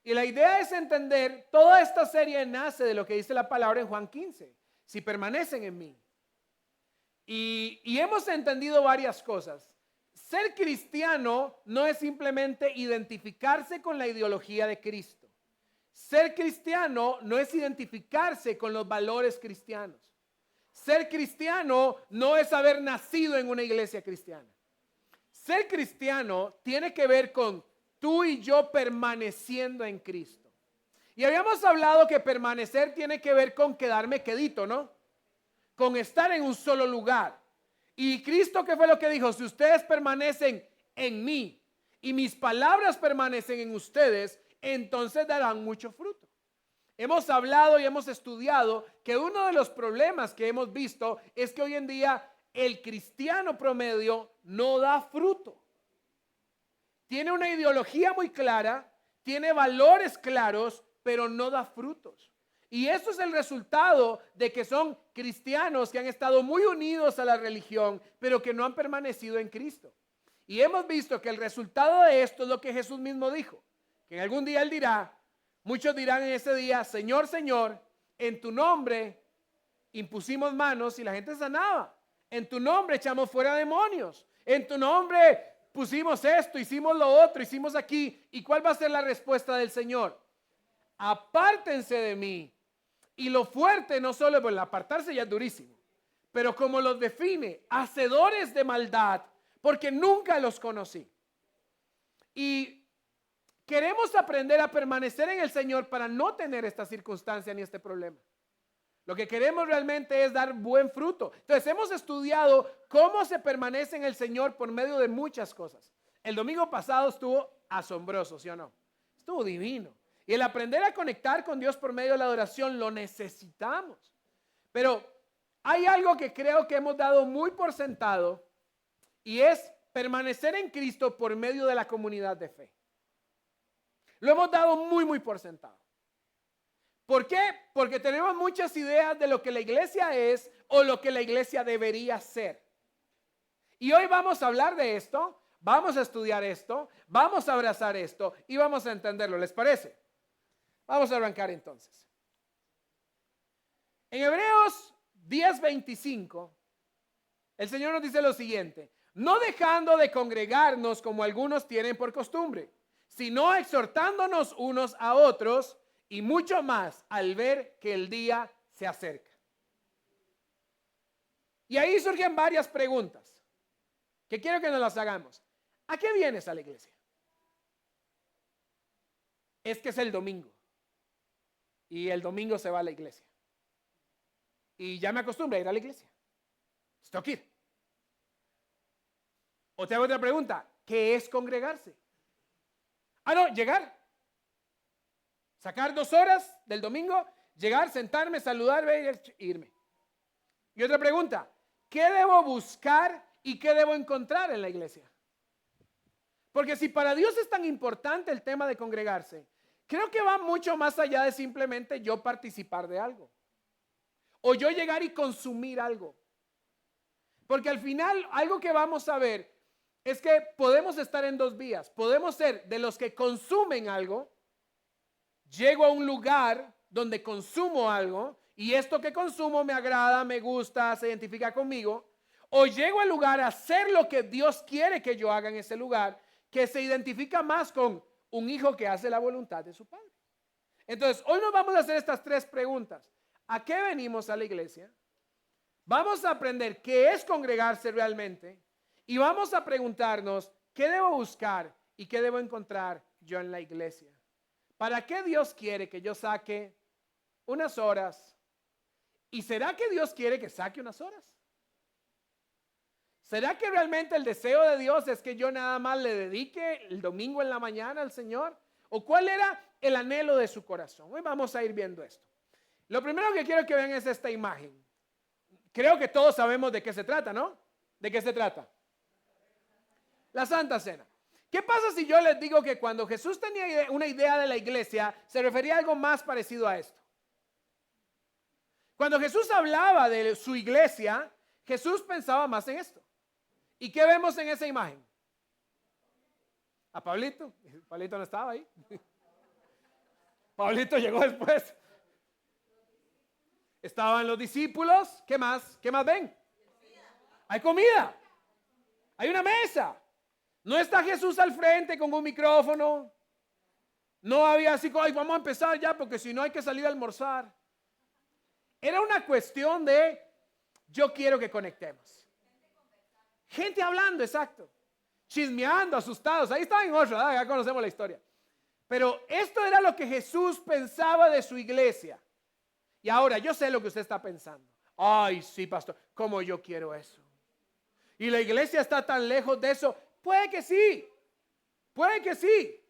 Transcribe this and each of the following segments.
Y la idea es entender, toda esta serie nace de lo que dice la palabra en Juan 15, si permanecen en mí. Y hemos entendido varias cosas. Ser cristiano no es simplemente identificarse con la ideología de Cristo. Ser cristiano no es identificarse con los valores cristianos. Ser cristiano no es haber nacido en una iglesia cristiana. Ser cristiano tiene que ver con tú y yo permaneciendo en Cristo. Y habíamos hablado que permanecer tiene que ver con quedarme quedito, ¿no? Con estar en un solo lugar. Y Cristo, ¿qué fue lo que dijo? Si ustedes permanecen en mí y mis palabras permanecen en ustedes, entonces darán mucho fruto. Hemos hablado y hemos estudiado que uno de los problemas que hemos visto es que hoy en día el cristiano promedio no da fruto. Tiene una ideología muy clara, tiene valores claros, pero no da frutos. Y eso es el resultado de que son cristianos que han estado muy unidos a la religión, pero que no han permanecido en Cristo. Y hemos visto que el resultado de esto es lo que Jesús mismo dijo, que en algún día Él dirá, muchos dirán en ese día, Señor, Señor, en tu nombre impusimos manos y la gente sanaba. En tu nombre echamos fuera demonios. En tu nombre pusimos esto, hicimos lo otro, hicimos aquí. ¿Y cuál va a ser la respuesta del Señor? Apártense de mí. Y lo fuerte no solo, pues el apartarse ya es durísimo, pero como los define, hacedores de maldad, porque nunca los conocí. Y queremos aprender a permanecer en el Señor para no tener esta circunstancia ni este problema. Lo que queremos realmente es dar buen fruto. Entonces hemos estudiado cómo se permanece en el Señor por medio de muchas cosas. El domingo pasado estuvo asombroso, ¿sí o no? Estuvo divino. Y el aprender a conectar con Dios por medio de la adoración lo necesitamos. Pero hay algo que creo que hemos dado muy por sentado y es permanecer en Cristo por medio de la comunidad de fe. Lo hemos dado muy por sentado. ¿Por qué? Porque tenemos muchas ideas de lo que la iglesia es o lo que la iglesia debería ser. Y hoy vamos a hablar de esto, vamos a estudiar esto, vamos a abrazar esto y vamos a entenderlo. ¿Les parece? Vamos a arrancar entonces. En Hebreos 10:25, el Señor nos dice lo siguiente: no dejando de congregarnos como algunos tienen por costumbre, sino exhortándonos unos a otros, y mucho más al ver que el día se acerca. Y ahí surgen varias preguntas que quiero que nos las hagamos. ¿A qué vienes a la iglesia? Es que es el domingo. Y el domingo se va a la iglesia. Y ya me acostumbro a ir a la iglesia. Tengo que ir. O te hago otra pregunta. ¿Qué es congregarse? No, llegar. Sacar 2 horas del domingo, llegar, sentarme, saludar, ver, irme. Y otra pregunta, ¿qué debo buscar y qué debo encontrar en la iglesia? Porque si para Dios es tan importante el tema de congregarse, creo que va mucho más allá de simplemente yo participar de algo. O yo llegar y consumir algo. Porque al final, algo que vamos a ver es que podemos estar en 2 vías. Podemos ser de los que consumen algo. Llego a un lugar donde consumo algo y esto que consumo me agrada, me gusta, se identifica conmigo. O llego al lugar a hacer lo que Dios quiere que yo haga en ese lugar, que se identifica más con un hijo que hace la voluntad de su padre. Entonces, hoy nos vamos a hacer estas 3 preguntas. ¿A qué venimos a la iglesia? Vamos a aprender qué es congregarse realmente y vamos a preguntarnos qué debo buscar y qué debo encontrar yo en la iglesia. ¿Para qué Dios quiere que yo saque unas horas? ¿Y será que Dios quiere que saque unas horas? ¿Será que realmente el deseo de Dios es que yo nada más le dedique el domingo en la mañana al Señor? ¿O cuál era el anhelo de su corazón? Hoy vamos a ir viendo esto. Lo primero que quiero que vean es esta imagen. Creo que todos sabemos de qué se trata, ¿no? ¿De qué se trata? La Santa Cena. ¿Qué pasa si yo les digo que cuando Jesús tenía una idea de la iglesia, se refería a algo más parecido a esto? Cuando Jesús hablaba de su iglesia, Jesús pensaba más en esto. ¿Y qué vemos en esa imagen? A Pablito. Pablito no estaba ahí. Pablito llegó después. Estaban los discípulos. ¿Qué más? ¿Qué más ven? Hay comida. Hay una mesa. No está Jesús al frente con un micrófono. No había así como, ay, vamos a empezar ya porque si no hay que salir a almorzar. Era una cuestión de, yo quiero que conectemos. Gente hablando, exacto. Chismeando, asustados. Ahí estaban en otro, ¿verdad? Ya conocemos la historia. Pero esto era lo que Jesús pensaba de su iglesia. Y ahora yo sé lo que usted está pensando. Ay, sí, pastor, ¿cómo yo quiero eso? Y la iglesia está tan lejos de eso. Puede que sí. Puede que sí.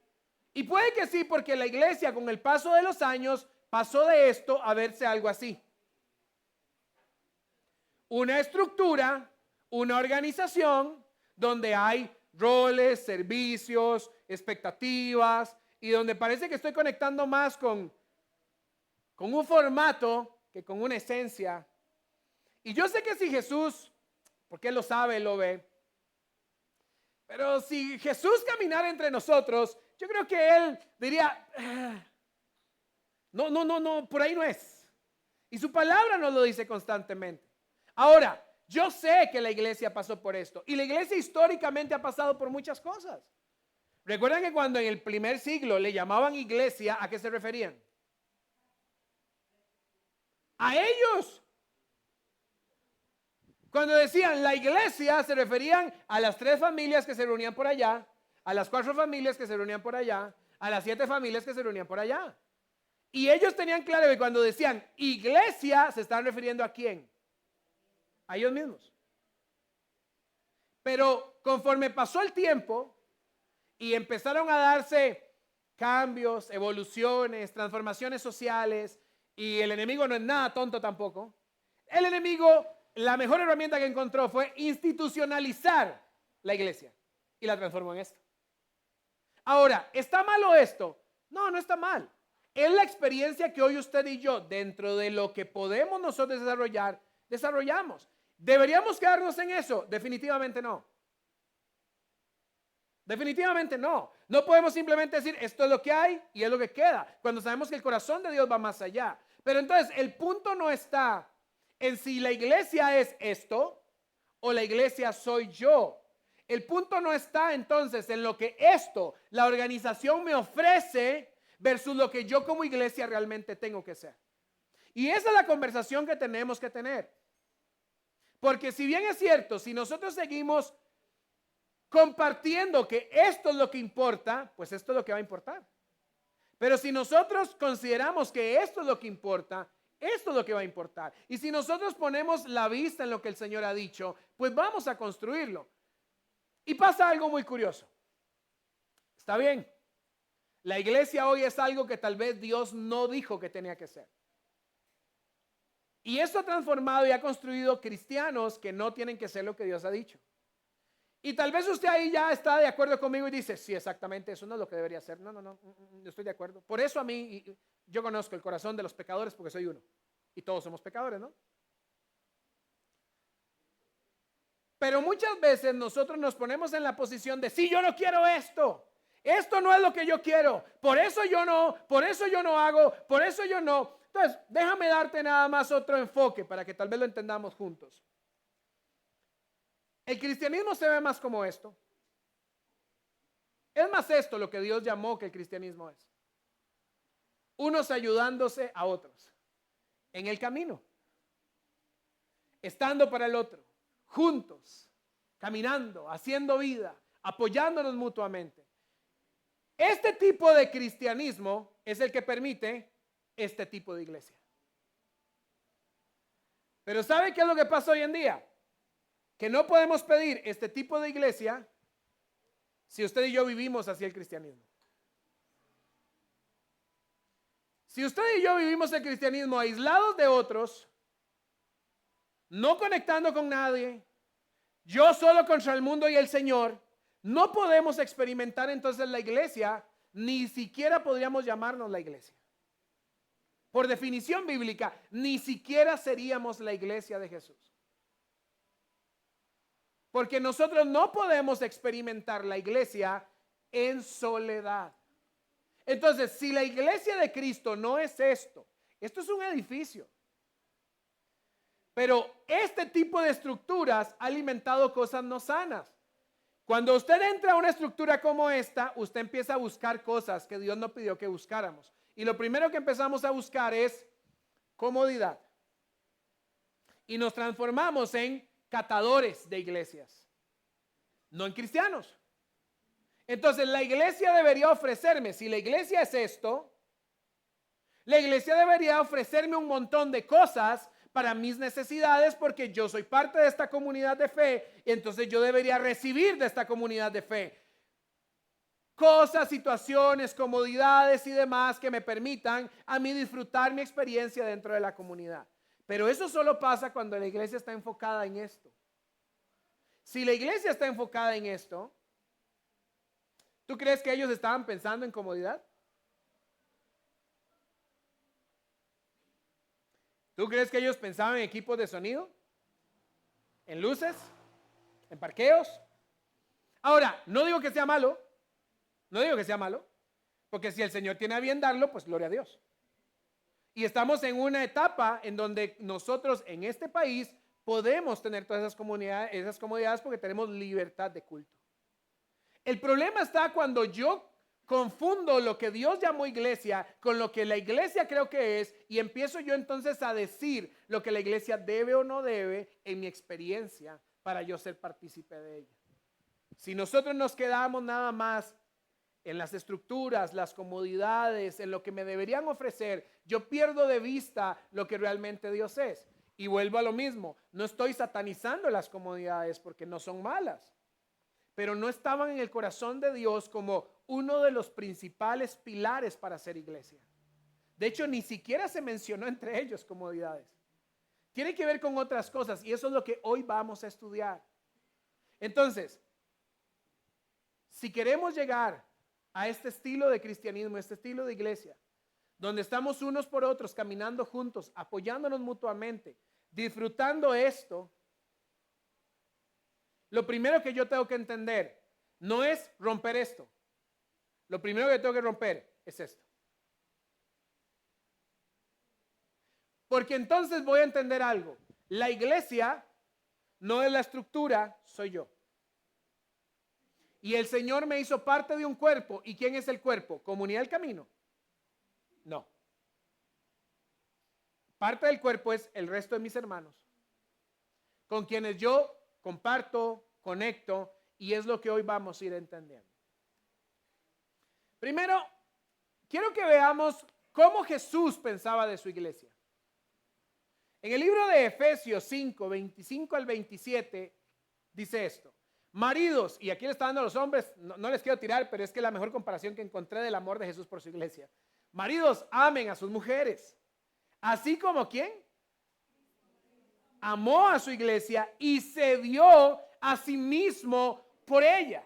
Y puede que sí, porque la iglesia con el paso de los años pasó de esto a verse algo así. Una estructura, una organización donde hay roles, servicios, expectativas y donde parece que estoy conectando más con un formato que con una esencia. Y yo sé que si Jesús, porque Él lo sabe, Él lo ve, pero si Jesús caminara entre nosotros, yo creo que Él diría, no, por ahí no es. Y su palabra nos lo dice constantemente. Ahora, yo sé que la iglesia pasó por esto. Y la iglesia históricamente ha pasado por muchas cosas. Recuerdan que cuando en el primer siglo le llamaban iglesia, ¿a qué se referían? A ellos. Cuando decían la iglesia, se referían a las 3 familias que se reunían por allá, a las 4 familias que se reunían por allá, a las 7 familias que se reunían por allá. Y ellos tenían claro que cuando decían iglesia, se estaban refiriendo ¿a quién? A ellos mismos. Pero conforme pasó el tiempo y empezaron a darse cambios, evoluciones, transformaciones sociales, y el enemigo no es nada tonto tampoco, el enemigo, la mejor herramienta que encontró fue institucionalizar la iglesia y la transformó en esto. Ahora, ¿está malo esto? No, no está mal. Es la experiencia que hoy usted y yo, dentro de lo que podemos nosotros desarrollar, desarrollamos. ¿Deberíamos quedarnos en eso? Definitivamente no. Definitivamente no. No podemos simplemente decir esto es lo que hay y es lo que queda, cuando sabemos que el corazón de Dios va más allá. Pero entonces el punto no está en si la iglesia es esto o la iglesia soy yo. El punto no está entonces en lo que esto, la organización me ofrece versus lo que yo como iglesia realmente tengo que ser. Y esa es la conversación que tenemos que tener. Porque si bien es cierto, si nosotros seguimos compartiendo que esto es lo que importa, pues esto es lo que va a importar. Pero si nosotros consideramos que esto es lo que importa, esto es lo que va a importar. Y si nosotros ponemos la vista en lo que el Señor ha dicho, pues vamos a construirlo. Y pasa algo muy curioso. Está bien. La iglesia hoy es algo que tal vez Dios no dijo que tenía que ser. Y esto ha transformado y ha construido cristianos que no tienen que ser lo que Dios ha dicho. Y tal vez usted ahí ya está de acuerdo conmigo y dice, sí, exactamente, eso no es lo que debería ser. No estoy de acuerdo. Por eso a mí, yo conozco el corazón de los pecadores porque soy uno. Y todos somos pecadores, ¿no? Pero muchas veces nosotros nos ponemos en la posición de, sí, yo no quiero esto. Esto no es lo que yo quiero. Por eso yo no hago, por eso yo no. Entonces, déjame darte nada más otro enfoque para que tal vez lo entendamos juntos. El cristianismo se ve más como esto. Es más esto lo que Dios llamó que el cristianismo es. Unos ayudándose a otros en el camino, estando para el otro, juntos, caminando, haciendo vida, apoyándonos mutuamente. Este tipo de cristianismo es el que permite este tipo de iglesia. Pero ¿sabe qué es lo que pasa hoy en día? Que no podemos pedir este tipo de iglesia si usted y yo vivimos así el cristianismo. Si usted y yo vivimos el cristianismo aislados de otros, no conectando con nadie, yo solo contra el mundo y el Señor, no podemos experimentar entonces la iglesia, ni siquiera podríamos llamarnos la iglesia. Por definición bíblica, ni siquiera seríamos la iglesia de Jesús. Porque nosotros no podemos experimentar la iglesia en soledad. Entonces, si la iglesia de Cristo no es esto es un edificio. Pero este tipo de estructuras ha alimentado cosas no sanas. Cuando usted entra a una estructura como esta, usted empieza a buscar cosas que Dios no pidió que buscáramos. Y lo primero que empezamos a buscar es comodidad. Y nos transformamos en catadores de iglesias, no en cristianos. Entonces la iglesia debería ofrecerme, si la iglesia es esto, la iglesia debería ofrecerme un montón de cosas para mis necesidades, porque yo soy parte de esta comunidad de fe, y entonces yo debería recibir de esta comunidad de fe cosas, situaciones, comodidades y demás que me permitan a mí disfrutar mi experiencia dentro de la comunidad. Pero eso solo pasa cuando la iglesia está enfocada en esto. Si la iglesia está enfocada en esto, ¿tú crees que ellos estaban pensando en comodidad? ¿Tú crees que ellos pensaban en equipos de sonido? ¿En luces? ¿En parqueos? Ahora, no digo que sea malo. No digo que sea malo. Porque si el Señor tiene a bien darlo, pues gloria a Dios. Y estamos en una etapa en donde nosotros en este país podemos tener todas esas comodidades porque tenemos libertad de culto. El problema está cuando yo confundo lo que Dios llamó iglesia con lo que la iglesia creo que es, y empiezo yo entonces a decir lo que la iglesia debe o no debe en mi experiencia para yo ser partícipe de ella. Si nosotros nos quedamos nada más en las estructuras, las comodidades, en lo que me deberían ofrecer, yo pierdo de vista lo que realmente Dios es. Y vuelvo a lo mismo, no estoy satanizando las comodidades porque no son malas, pero no estaban en el corazón de Dios como uno de los principales pilares para ser iglesia. De hecho, ni siquiera se mencionó entre ellos comodidades. Tiene que ver con otras cosas y eso es lo que hoy vamos a estudiar. Entonces, si queremos llegar a este estilo de cristianismo, este estilo de iglesia, donde estamos unos por otros, caminando juntos, apoyándonos mutuamente, disfrutando esto, lo primero que yo tengo que entender no es romper esto. Lo primero que tengo que romper es esto. Porque entonces voy a entender algo. La iglesia no es la estructura, soy yo. Y el Señor me hizo parte de un cuerpo. ¿Y quién es el cuerpo? ¿Comunidad del Camino? No. Parte del cuerpo es el resto de mis hermanos, con quienes yo comparto, conecto, y es lo que hoy vamos a ir entendiendo. Primero, quiero que veamos cómo Jesús pensaba de su iglesia. En el libro de Efesios 5, 25 al 27, dice esto. Maridos, y aquí le está dando a los hombres, no les quiero tirar, pero es que la mejor comparación que encontré del amor de Jesús por su iglesia. Maridos, amen a sus mujeres, así como ¿quién? Amó a su iglesia y se dio a sí mismo por ella,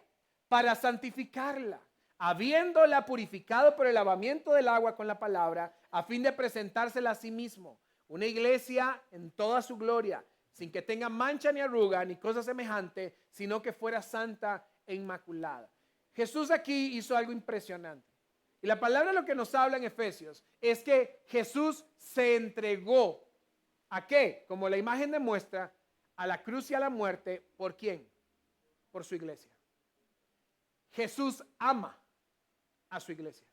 para santificarla, habiéndola purificado por el lavamiento del agua con la palabra, a fin de presentársela a sí mismo, una iglesia en toda su gloria, sin que tenga mancha ni arruga ni cosa semejante, sino que fuera santa e inmaculada. Jesús aquí hizo algo impresionante. Y la palabra lo que nos habla en Efesios es que Jesús se entregó. ¿A qué? Como la imagen demuestra, a la cruz y a la muerte. ¿Por quién? Por su iglesia. Jesús ama a su iglesia.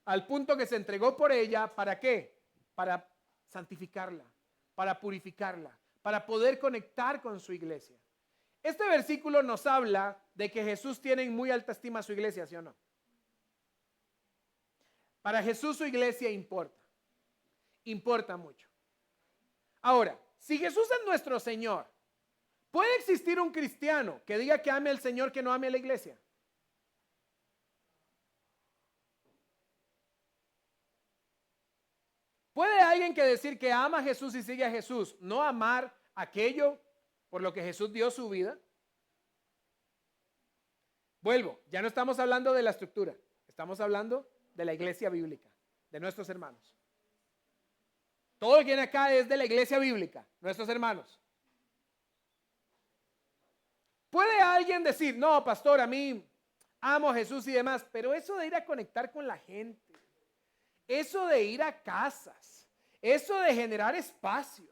Al punto que se entregó por ella, ¿para qué? Para santificarla, para purificarla, para poder conectar con su iglesia. Este versículo nos habla de que Jesús tiene en muy alta estima a su iglesia, ¿sí o no? Para Jesús su iglesia importa mucho. Ahora, si Jesús es nuestro Señor, ¿puede existir un cristiano que diga que ame al Señor que no ame a la iglesia? ¿Puede alguien que decir que ama a Jesús y sigue a Jesús no amar aquello por lo que Jesús dio su vida? Vuelvo, ya no estamos hablando de la estructura, estamos hablando de la iglesia bíblica, de nuestros hermanos. Todo lo que viene acá es de la iglesia bíblica, nuestros hermanos. ¿Puede alguien decir, no, pastor, a mí amo a Jesús y demás, pero eso de ir a conectar con la gente, eso de ir a casas, eso de generar espacios,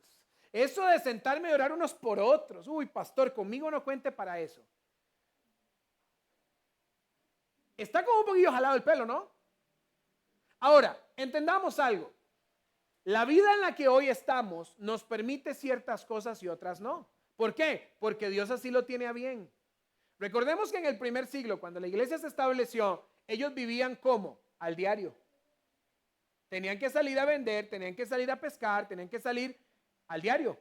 eso de sentarme y orar unos por otros, uy, pastor, conmigo no cuente para eso. Está como un poquillo jalado el pelo, ¿no? Ahora, entendamos algo. La vida en la que hoy estamos nos permite ciertas cosas y otras no. ¿Por qué? Porque Dios así lo tiene a bien. Recordemos que en el primer siglo, cuando la iglesia se estableció, ellos vivían ¿cómo? Al diario. Tenían que salir a vender, tenían que salir a pescar, tenían que salir al diario.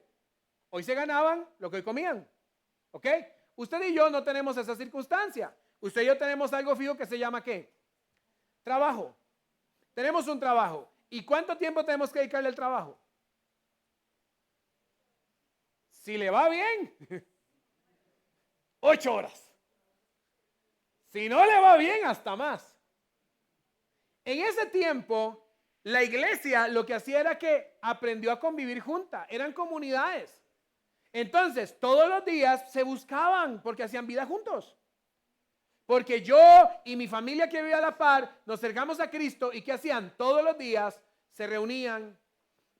Hoy se ganaban lo que hoy comían. ¿Ok? Usted y yo no tenemos esa circunstancia. Usted y yo tenemos algo fijo que se llama ¿qué? Trabajo. Tenemos un trabajo. ¿Y cuánto tiempo tenemos que dedicarle al trabajo? Si le va bien, 8 horas. Si no le va bien, hasta más. En ese tiempo, la iglesia lo que hacía era que aprendió a convivir junta. Eran comunidades. Entonces, todos los días se buscaban porque hacían vida juntos. Porque yo y mi familia que vivía a la par nos acercamos a Cristo y ¿qué hacían? Todos los días se reunían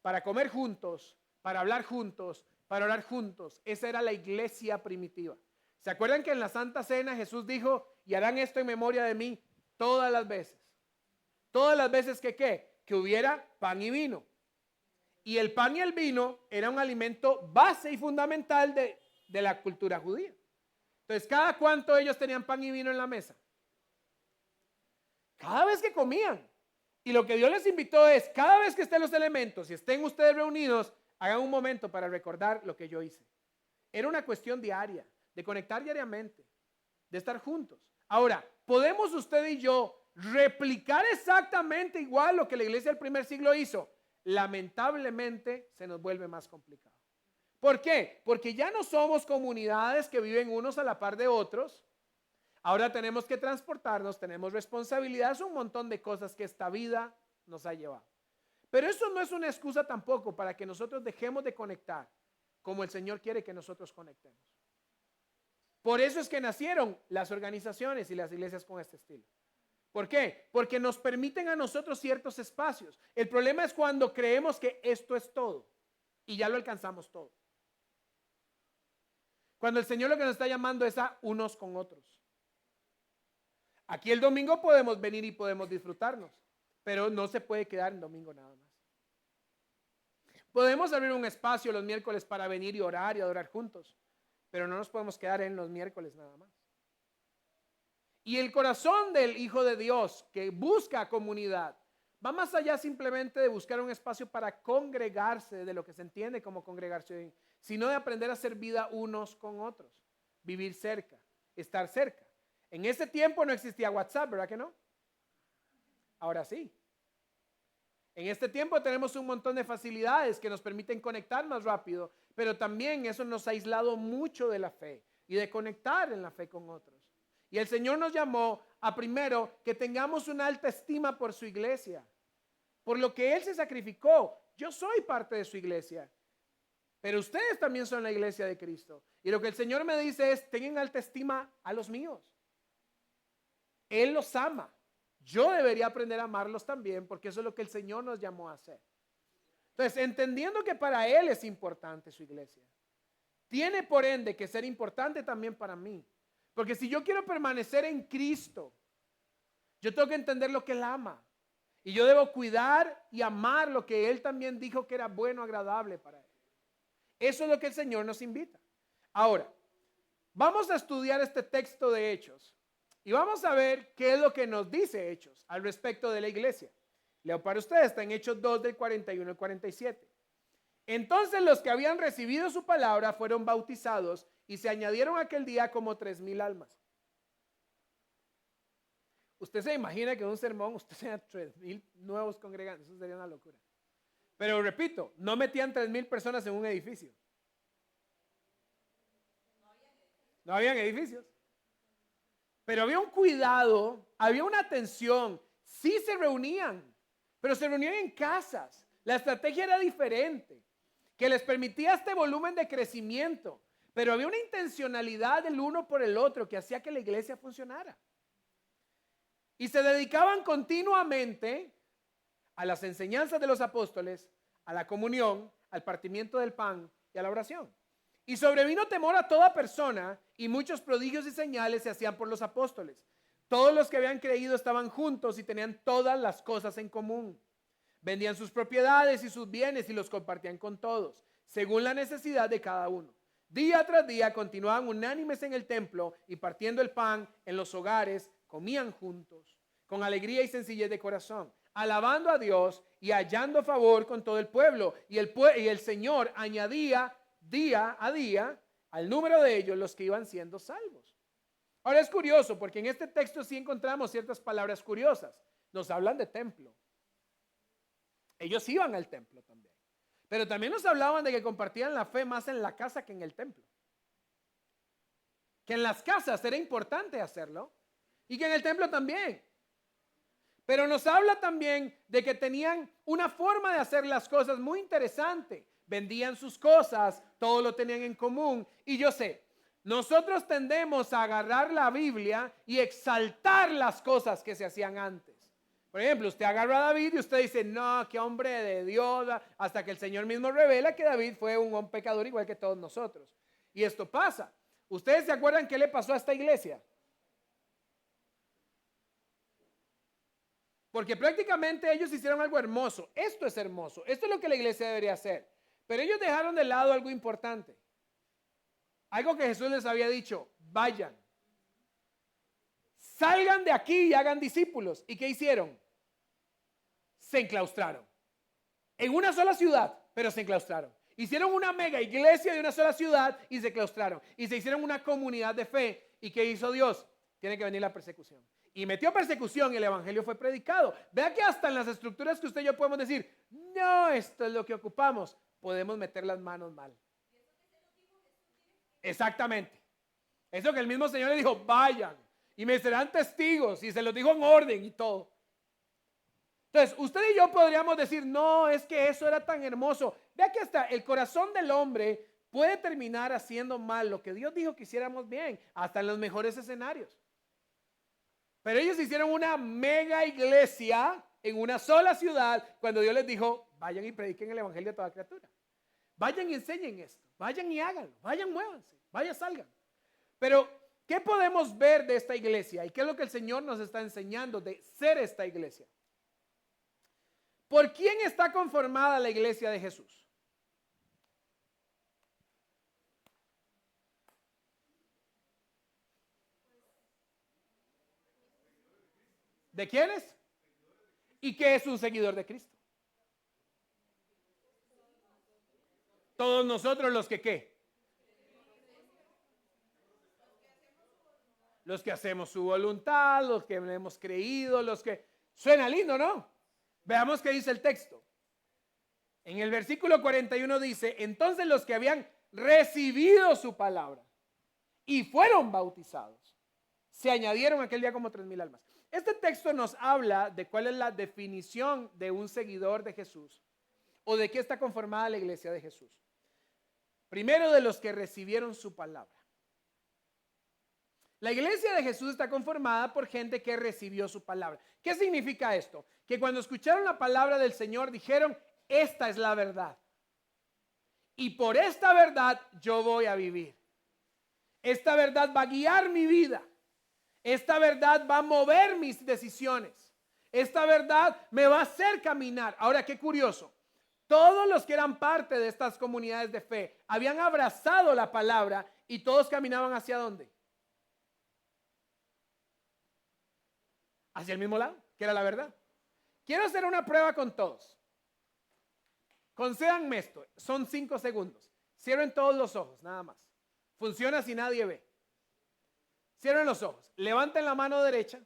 para comer juntos, para hablar juntos, para orar juntos. Esa era la iglesia primitiva. ¿Se acuerdan que en la Santa Cena Jesús dijo, y harán esto en memoria de mí todas las veces? Todas las veces que ¿qué? Que hubiera pan y vino. Y el pan y el vino era un alimento base y fundamental de la cultura judía. Entonces, ¿cada cuánto ellos tenían pan y vino en la mesa? Cada vez que comían. Y lo que Dios les invitó es, cada vez que estén los elementos y estén ustedes reunidos, hagan un momento para recordar lo que yo hice. Era una cuestión diaria, de conectar diariamente, de estar juntos. Ahora, ¿podemos usted y yo replicar exactamente igual lo que la iglesia del primer siglo hizo? Lamentablemente se nos vuelve más complicado. ¿Por qué? Porque ya no somos comunidades que viven unos a la par de otros. Ahora tenemos que transportarnos, tenemos responsabilidades, un montón de cosas que esta vida nos ha llevado. Pero eso no es una excusa tampoco para que nosotros dejemos de conectar como el Señor quiere que nosotros conectemos. Por eso es que nacieron las organizaciones y las iglesias con este estilo. ¿Por qué? Porque nos permiten a nosotros ciertos espacios. El problema es cuando creemos que esto es todo y ya lo alcanzamos todo. Cuando el Señor lo que nos está llamando es a unos con otros. Aquí el domingo podemos venir y podemos disfrutarnos, pero no se puede quedar en domingo nada más. Podemos abrir un espacio los miércoles para venir y orar y adorar juntos, pero no nos podemos quedar en los miércoles nada más. Y el corazón del Hijo de Dios que busca comunidad va más allá simplemente de buscar un espacio para congregarse, de lo que se entiende como congregarse hoy, sino de aprender a hacer vida unos con otros, vivir cerca, estar cerca. En ese tiempo no existía WhatsApp, ¿verdad que no? Ahora sí. En este tiempo tenemos un montón de facilidades que nos permiten conectar más rápido, pero también eso nos ha aislado mucho de la fe y de conectar en la fe con otros. Y el Señor nos llamó a primero que tengamos una alta estima por su iglesia, por lo que Él se sacrificó. Yo soy parte de su iglesia, pero ustedes también son la iglesia de Cristo. Y lo que el Señor me dice es, tengan alta estima a los míos. Él los ama. Yo debería aprender a amarlos también, porque eso es lo que el Señor nos llamó a hacer. Entonces, entendiendo que para Él es importante su iglesia, tiene por ende que ser importante también para mí. Porque si yo quiero permanecer en Cristo, yo tengo que entender lo que Él ama. Y yo debo cuidar y amar lo que Él también dijo que era bueno, agradable para Él. Eso es lo que el Señor nos invita. Ahora, vamos a estudiar este texto de Hechos. Y vamos a ver qué es lo que nos dice Hechos al respecto de la iglesia. Leo para ustedes, está en Hechos 2 del 41 al 47. Entonces los que habían recibido su palabra fueron bautizados y se añadieron aquel día como 3,000 almas. Usted se imagina que en un sermón usted tenga 3,000 nuevos congregantes, eso sería una locura. Pero repito, no metían 3,000 personas en un edificio. No habían edificios. Pero había un cuidado, había una atención. Sí se reunían, pero se reunían en casas. La estrategia era diferente, que les permitía este volumen de crecimiento. Pero había una intencionalidad del uno por el otro que hacía que la iglesia funcionara. y se dedicaban continuamente a las enseñanzas de los apóstoles, a la comunión, al partimiento del pan y a la oración. Y sobrevino temor a toda persona, y muchos prodigios y señales se hacían por los apóstoles. Todos los que habían creído estaban juntos y tenían todas las cosas en común. Vendían sus propiedades y sus bienes y los compartían con todos, según la necesidad de cada uno. Día tras día continuaban unánimes en el templo y partiendo el pan en los hogares, comían juntos, con alegría y sencillez de corazón, alabando a Dios y hallando favor con todo el pueblo. Y el Señor añadía día a día al número de ellos los que iban siendo salvos. Ahora es curioso porque en este texto sí encontramos ciertas palabras curiosas. Nos hablan de templo. Ellos iban al templo también. Pero también nos hablaban de que compartían la fe más en la casa que en el templo. Que en las casas era importante hacerlo y que en el templo también. Pero nos habla también de que tenían una forma de hacer las cosas muy interesante. Vendían sus cosas, todo lo tenían en común. Y yo sé, nosotros tendemos a agarrar la Biblia y exaltar las cosas que se hacían antes. Por ejemplo, usted agarra a David y usted dice, no, qué hombre de Dios, hasta que el Señor mismo revela que David fue un pecador igual que todos nosotros. Y esto pasa. ¿Ustedes se acuerdan qué le pasó a esta iglesia? Porque prácticamente ellos hicieron algo hermoso. Esto es hermoso. Esto es lo que la iglesia debería hacer. Pero ellos dejaron de lado algo importante. Algo que Jesús les había dicho, vayan. Salgan de aquí y hagan discípulos. ¿Y qué hicieron? Se enclaustraron. En una sola ciudad, pero se enclaustraron. Hicieron una mega iglesia de una sola ciudad y se claustraron. Y se hicieron una comunidad de fe. ¿Y qué hizo Dios? Tiene que venir la persecución. Y metió persecución y el evangelio fue predicado. Vea que hasta en las estructuras que usted y yo podemos decir, no, esto es lo que ocupamos, podemos meter las manos mal. Exactamente. Eso que el mismo Señor le dijo, vayan y me serán testigos, y se los dijo en orden y todo. Entonces, usted y yo podríamos decir, no, es que eso era tan hermoso. Vea que hasta el corazón del hombre puede terminar haciendo mal lo que Dios dijo que hiciéramos bien, hasta en los mejores escenarios. Pero ellos hicieron una mega iglesia en una sola ciudad cuando Dios les dijo, vayan y prediquen el evangelio a toda criatura. Vayan y enseñen esto, vayan y háganlo, vayan, muévanse, vayan, salgan. Pero, ¿qué podemos ver de esta iglesia? ¿Y qué es lo que el Señor nos está enseñando de ser esta iglesia? ¿Por quién está conformada la iglesia de Jesús? ¿De quiénes? ¿Y qué es un seguidor de Cristo? Todos nosotros los que ¿qué? Los que hacemos su voluntad, los que hemos creído, los que... Suena lindo, ¿no? Veamos qué dice el texto. En el versículo 41 dice, entonces los que habían recibido su palabra y fueron bautizados, se añadieron aquel día como 3,000 almas. Este texto nos habla de cuál es la definición de un seguidor de Jesús o de qué está conformada la iglesia de Jesús. Primero, de los que recibieron su palabra. La iglesia de Jesús está conformada por gente que recibió su palabra. ¿Qué significa esto? Que cuando escucharon la palabra del Señor dijeron, esta es la verdad. Y por esta verdad yo voy a vivir. Esta verdad va a guiar mi vida. Esta verdad va a mover mis decisiones. Esta verdad me va a hacer caminar. Ahora, qué curioso. Todos los que eran parte de estas comunidades de fe habían abrazado la palabra y todos caminaban ¿hacia dónde? Hacia el mismo lado, que era la verdad. Quiero hacer una prueba con todos. Concédanme esto, son 5 segundos. Cierren todos los ojos, nada más. Funciona si nadie ve. Cierren los ojos, levanten la mano derecha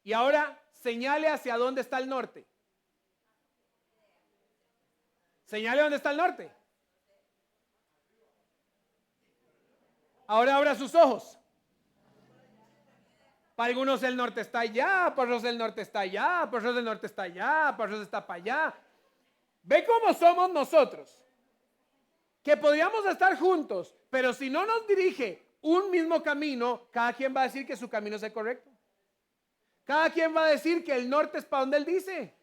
y ahora señale hacia dónde está el norte. Señale dónde está el norte. Ahora abra sus ojos. Para algunos el norte está allá, para otros el norte está allá, para otros el norte está allá, para otros está para allá. ¿Ve cómo somos nosotros? Que podríamos estar juntos, pero si no nos dirige un mismo camino, cada quien va a decir que su camino es el correcto. Cada quien va a decir que el norte es para donde él dice.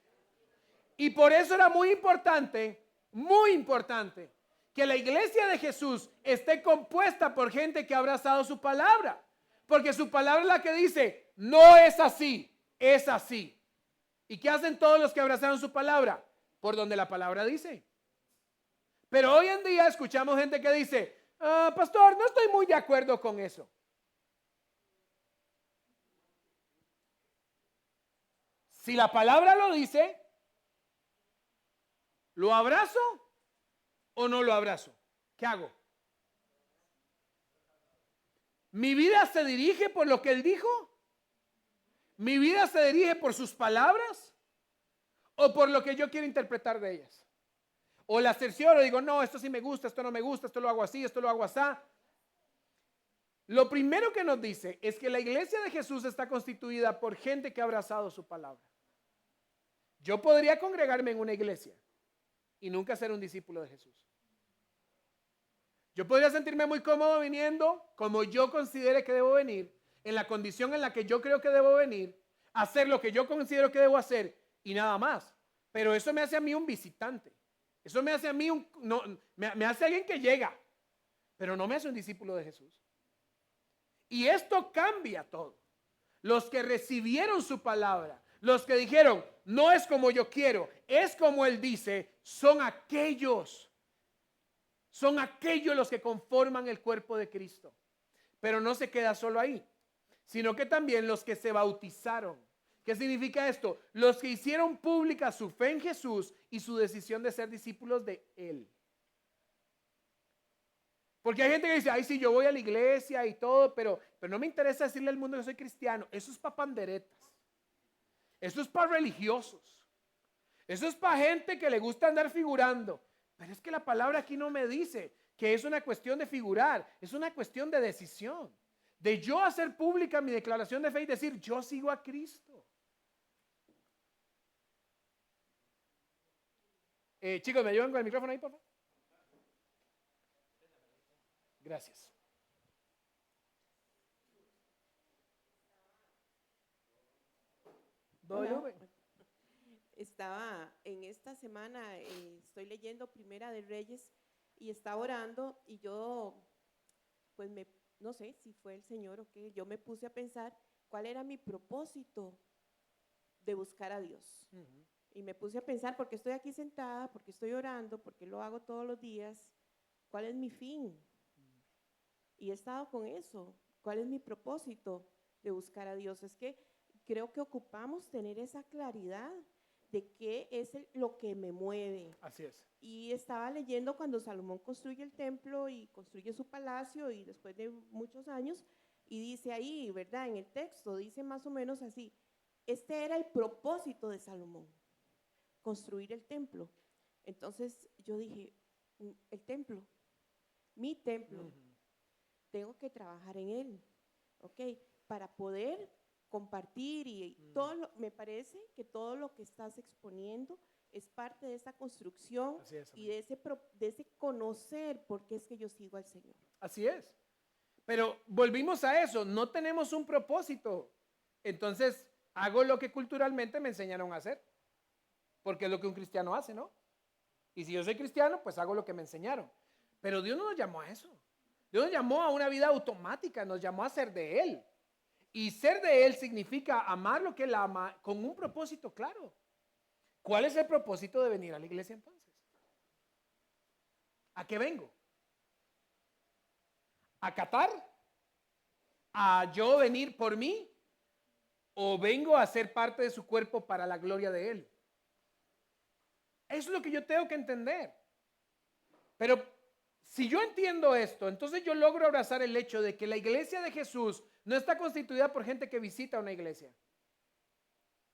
Y por eso era muy importante, que la iglesia de Jesús esté compuesta por gente que ha abrazado su palabra. Porque su palabra es la que dice, no es así, es así. ¿Y qué hacen todos los que abrazaron su palabra? Por donde la palabra dice. Pero hoy en día escuchamos gente que dice, pastor, no estoy muy de acuerdo con eso. Si la palabra lo dice, ¿lo abrazo o no lo abrazo? ¿Qué hago? ¿Mi vida se dirige por lo que él dijo? ¿Mi vida se dirige por sus palabras o por lo que yo quiero interpretar de ellas? O las cercioro y digo, no, esto sí me gusta, esto no me gusta, esto lo hago así, esto lo hago así. Lo primero que nos dice es que la iglesia de Jesús está constituida por gente que ha abrazado su palabra. Yo podría congregarme en una iglesia y nunca ser un discípulo de Jesús. Yo podría sentirme muy cómodo viniendo como yo considere que debo venir, en la condición en la que yo creo que debo venir, hacer lo que yo considero que debo hacer y nada más. Pero eso me hace a mí un visitante. Eso me hace a mí me hace alguien que llega, pero no me hace un discípulo de Jesús. Y esto cambia todo. Los que recibieron su palabra, los que dijeron, no es como yo quiero, es como él dice, son aquellos los que conforman el cuerpo de Cristo. Pero no se queda solo ahí, sino que también los que se bautizaron. ¿Qué significa esto? Los que hicieron pública su fe en Jesús y su decisión de ser discípulos de Él. Porque hay gente que dice, ay, sí, yo voy a la iglesia y todo, pero no me interesa decirle al mundo que soy cristiano. Eso es para panderetas. Eso es para religiosos. Eso es para gente que le gusta andar figurando. Pero es que la palabra aquí no me dice que es una cuestión de figurar, es una cuestión de decisión. De yo hacer pública mi declaración de fe y decir, yo sigo a Cristo. Chicos, ¿me ayudan con el micrófono ahí, por favor? Gracias. Estaba en esta semana, estoy leyendo Primera de Reyes y estaba orando y yo, pues no sé si fue el Señor o qué, yo me puse a pensar cuál era mi propósito de buscar a Dios. Y me puse a pensar, porque estoy aquí sentada, porque estoy orando, porque lo hago todos los días, ¿cuál es mi fin? Y he estado con eso, ¿cuál es mi propósito de buscar a Dios? Es que creo que ocupamos tener esa claridad de qué es lo que me mueve. Así es. Y estaba leyendo cuando Salomón construye el templo y construye su palacio y después de muchos años, y dice ahí, ¿verdad? En el texto dice más o menos así, este era el propósito de Salomón, construir el templo. Entonces yo dije, el templo, mi templo, tengo que trabajar en él, ¿ok? Para poder compartir y todo me parece que todo lo que estás exponiendo es parte de esa construcción y de ese conocer por qué es que yo sigo al Señor. Así es. Pero volvimos a eso, no tenemos un propósito. Entonces hago lo que culturalmente me enseñaron a hacer, porque es lo que un cristiano hace, ¿no? Y si yo soy cristiano, pues hago lo que me enseñaron. Pero Dios no nos llamó a eso. Dios nos llamó a una vida automática, nos llamó a ser de Él. Y ser de Él significa amar lo que Él ama con un propósito claro. ¿Cuál es el propósito de venir a la iglesia entonces? ¿A qué vengo? ¿A catar? ¿A yo venir por mí? ¿O vengo a ser parte de su cuerpo para la gloria de Él? Eso es lo que yo tengo que entender. Pero si yo entiendo esto, entonces yo logro abrazar el hecho de que la iglesia de Jesús no está constituida por gente que visita una iglesia.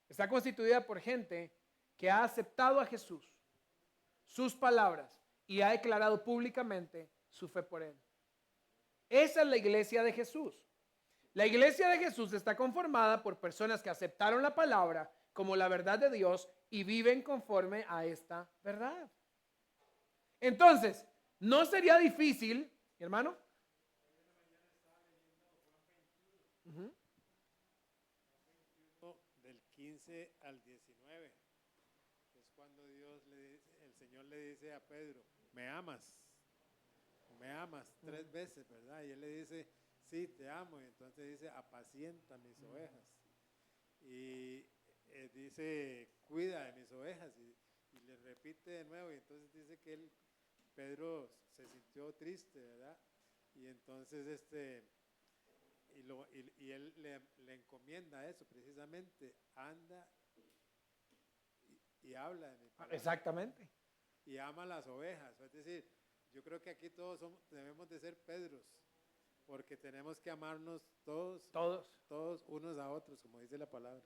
Está constituida por gente que ha aceptado a Jesús, sus palabras, y ha declarado públicamente su fe por Él. Esa es la iglesia de Jesús. La iglesia de Jesús está conformada por personas que aceptaron la palabra como la verdad de Dios y viven conforme a esta verdad. Entonces, no sería difícil, mi hermano. 15 al 19. Es cuando el Señor le dice a Pedro, me amas 3 veces, ¿verdad? Y él le dice, sí, te amo. Y entonces dice, apacienta mis ovejas. Y dice, cuida de mis ovejas. Y le repite de nuevo. Y entonces dice que Pedro se sintió triste, ¿verdad? Y entonces y él le encomienda eso precisamente, anda y habla de mi palabra. Exactamente. Y ama las ovejas. Es decir, yo creo que aquí todos debemos de ser Pedros, porque tenemos que amarnos todos unos a otros, como dice la palabra.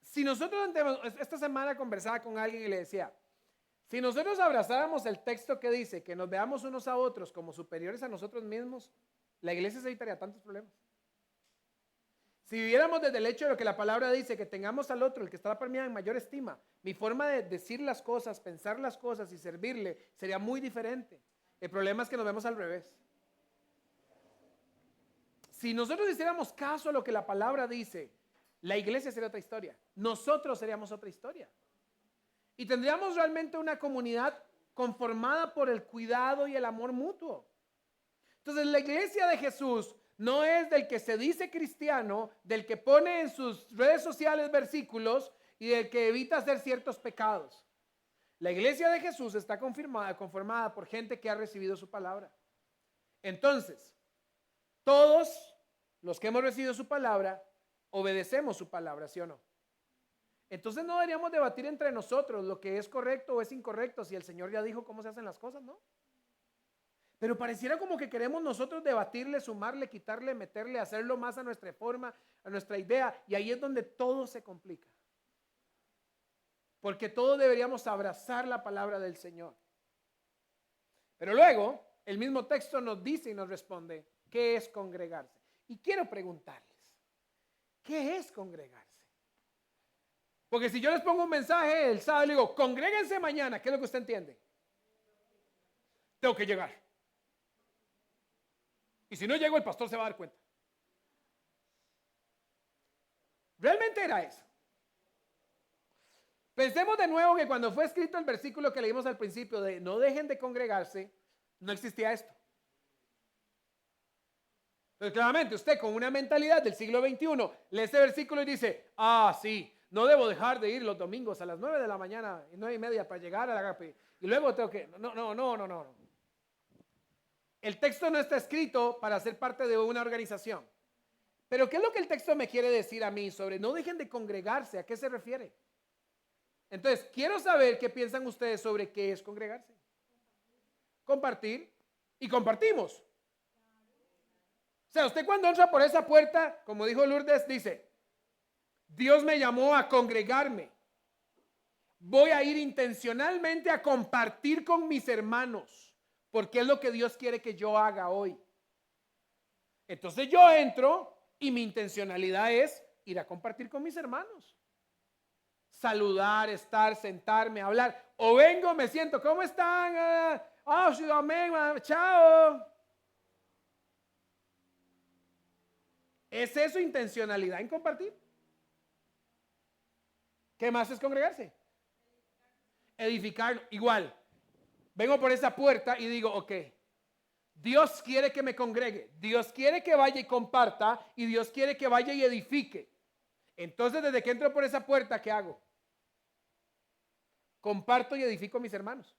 Si nosotros esta semana conversaba con alguien y le decía, si nosotros abrazáramos el texto que dice que nos veamos unos a otros como superiores a nosotros mismos, la iglesia se evitaría tantos problemas. Si viviéramos desde el hecho de lo que la palabra dice, que tengamos al otro, el que está para mí en mayor estima, mi forma de decir las cosas, pensar las cosas y servirle sería muy diferente. El problema es que nos vemos al revés. Si nosotros hiciéramos caso a lo que la palabra dice, la iglesia sería otra historia. Nosotros seríamos otra historia. Y tendríamos realmente una comunidad conformada por el cuidado y el amor mutuo. Entonces la iglesia de Jesús no es del que se dice cristiano, del que pone en sus redes sociales versículos y del que evita hacer ciertos pecados. La iglesia de Jesús está conformada por gente que ha recibido su palabra. Entonces, todos los que hemos recibido su palabra, obedecemos su palabra, ¿sí o no? Entonces no deberíamos debatir entre nosotros lo que es correcto o es incorrecto si el Señor ya dijo cómo se hacen las cosas, ¿no? Pero pareciera como que queremos nosotros debatirle, sumarle, quitarle, meterle, hacerlo más a nuestra forma, a nuestra idea. Y ahí es donde todo se complica. Porque todos deberíamos abrazar la palabra del Señor. Pero luego, el mismo texto nos dice y nos responde, ¿qué es congregarse? Y quiero preguntarles, ¿qué es congregarse? Porque si yo les pongo un mensaje el sábado y le digo, congréguense mañana, ¿qué es lo que usted entiende? Tengo que llegar. Y si no llego, el pastor se va a dar cuenta. Realmente era eso. Pensemos de nuevo que cuando fue escrito el versículo que leímos al principio de no dejen de congregarse, no existía esto. Entonces claramente usted con una mentalidad del siglo XXI lee ese versículo y dice, sí, no debo dejar de ir los domingos a las 9 de la mañana y 9:30 para llegar a la agape. Y luego tengo que, no. El texto no está escrito para ser parte de una organización. Pero ¿qué es lo que el texto me quiere decir a mí sobre no dejen de congregarse? ¿A qué se refiere? Entonces, quiero saber qué piensan ustedes sobre qué es congregarse. Compartir. Y compartimos. O sea, usted cuando entra por esa puerta, como dijo Lourdes, dice, Dios me llamó a congregarme. Voy a ir intencionalmente a compartir con mis hermanos. Porque es lo que Dios quiere que yo haga hoy. Entonces yo entro y mi intencionalidad es ir a compartir con mis hermanos. Saludar, estar, sentarme, hablar. O vengo, me siento, ¿cómo están? Amén, chao. ¿Es eso intencionalidad en compartir? ¿Qué más es congregarse? Edificar, igual. Vengo por esa puerta y digo, ok, Dios quiere que me congregue, Dios quiere que vaya y comparta y Dios quiere que vaya y edifique. Entonces, desde que entro por esa puerta, ¿qué hago? Comparto y edifico a mis hermanos.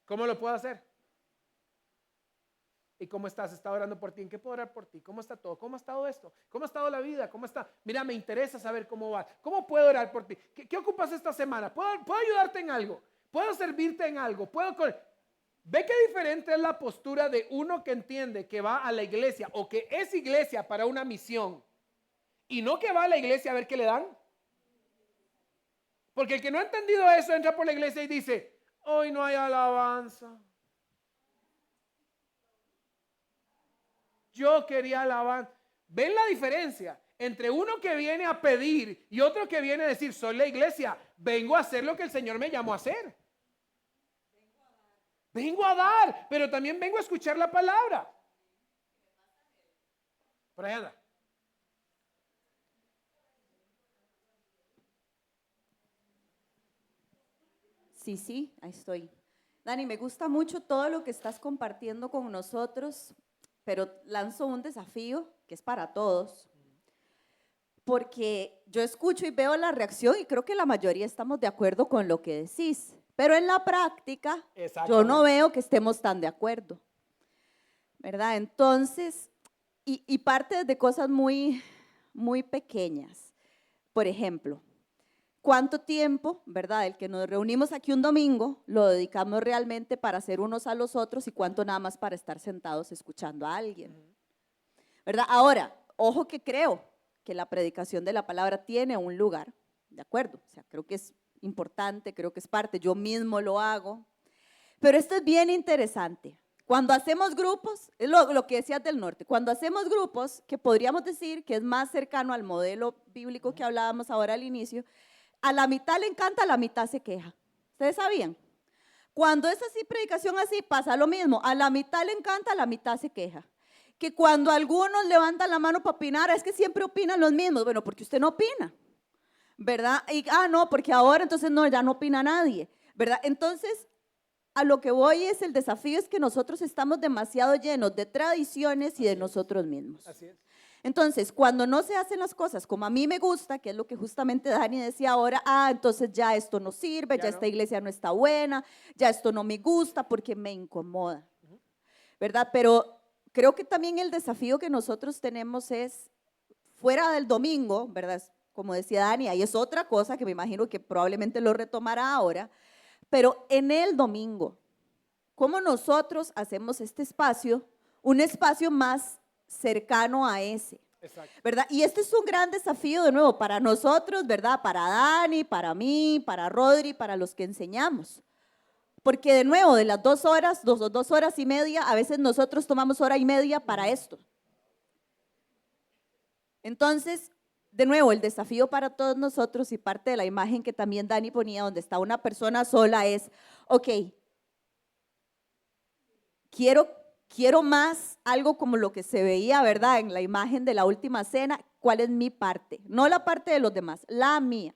¿Cómo lo puedo hacer? ¿Y cómo estás? ¿Está orando por ti? ¿En qué puedo orar por ti? ¿Cómo está todo? ¿Cómo ha estado esto? ¿Cómo ha estado la vida? ¿Cómo está? Mira, me interesa saber cómo va. ¿Cómo puedo orar por ti? ¿Qué ocupas esta semana? ¿Puedo ayudarte en algo? ¿Puedo servirte en algo? ¿Ve qué diferente es la postura de uno que entiende que va a la iglesia o que es iglesia para una misión y no que va a la iglesia a ver qué le dan? Porque el que no ha entendido eso entra por la iglesia y dice, hoy no hay alabanza. Yo quería alabanza. ¿Ven la diferencia entre uno que viene a pedir y otro que viene a decir, soy la iglesia, vengo a hacer lo que el Señor me llamó a hacer? Vengo a dar, pero también vengo a escuchar la palabra. Por ahí anda. Sí, ahí estoy. Dani, me gusta mucho todo lo que estás compartiendo con nosotros, pero lanzo un desafío que es para todos, porque yo escucho y veo la reacción y creo que la mayoría estamos de acuerdo con lo que decís, pero en la práctica yo no veo que estemos tan de acuerdo, ¿verdad? Entonces, y parte de cosas muy, muy pequeñas. Por ejemplo, ¿cuánto tiempo, verdad, el que nos reunimos aquí un domingo, lo dedicamos realmente para ser unos a los otros y cuánto nada más para estar sentados escuchando a alguien? ¿Verdad? Ahora, ojo que creo que la predicación de la palabra tiene un lugar, ¿de acuerdo? O sea, creo que es importante, creo que es parte, yo mismo lo hago, pero esto es bien interesante. Cuando hacemos grupos, es lo que decías del norte, cuando hacemos grupos, que podríamos decir que es más cercano al modelo bíblico que hablábamos ahora al inicio, a la mitad le encanta, a la mitad se queja. ¿Ustedes sabían? Cuando es así, predicación así, pasa lo mismo. A la mitad le encanta, a la mitad se queja. Que cuando algunos levantan la mano para opinar, es que siempre opinan los mismos. Bueno, porque usted no opina, ¿verdad? Y, no, porque ahora entonces no, ya no opina nadie, ¿verdad? Entonces, a lo que voy es, el desafío es que nosotros estamos demasiado llenos de tradiciones y de nosotros mismos. Así es. Entonces, cuando no se hacen las cosas como a mí me gusta, que es lo que justamente Dani decía ahora, entonces ya esto no sirve, ya esta iglesia no está buena, ya esto no me gusta porque me incomoda, ¿verdad? Pero creo que también el desafío que nosotros tenemos es, fuera del domingo, ¿verdad? Como decía Dani, ahí es otra cosa que me imagino que probablemente lo retomará ahora, pero en el domingo, ¿cómo nosotros hacemos este espacio un espacio más cercano a ese? Exacto. ¿Verdad? Y este es un gran desafío de nuevo para nosotros, ¿verdad? Para Dani, para mí, para Rodri, para los que enseñamos. Porque de nuevo, de las 2 horas, 2 horas y media, a veces nosotros tomamos hora y media para esto. Entonces, de nuevo, el desafío para todos nosotros y parte de la imagen que también Dani ponía, donde está una persona sola, es, ok, quiero más algo como lo que se veía, ¿verdad? En la imagen de la última cena, ¿cuál es mi parte? No la parte de los demás, la mía.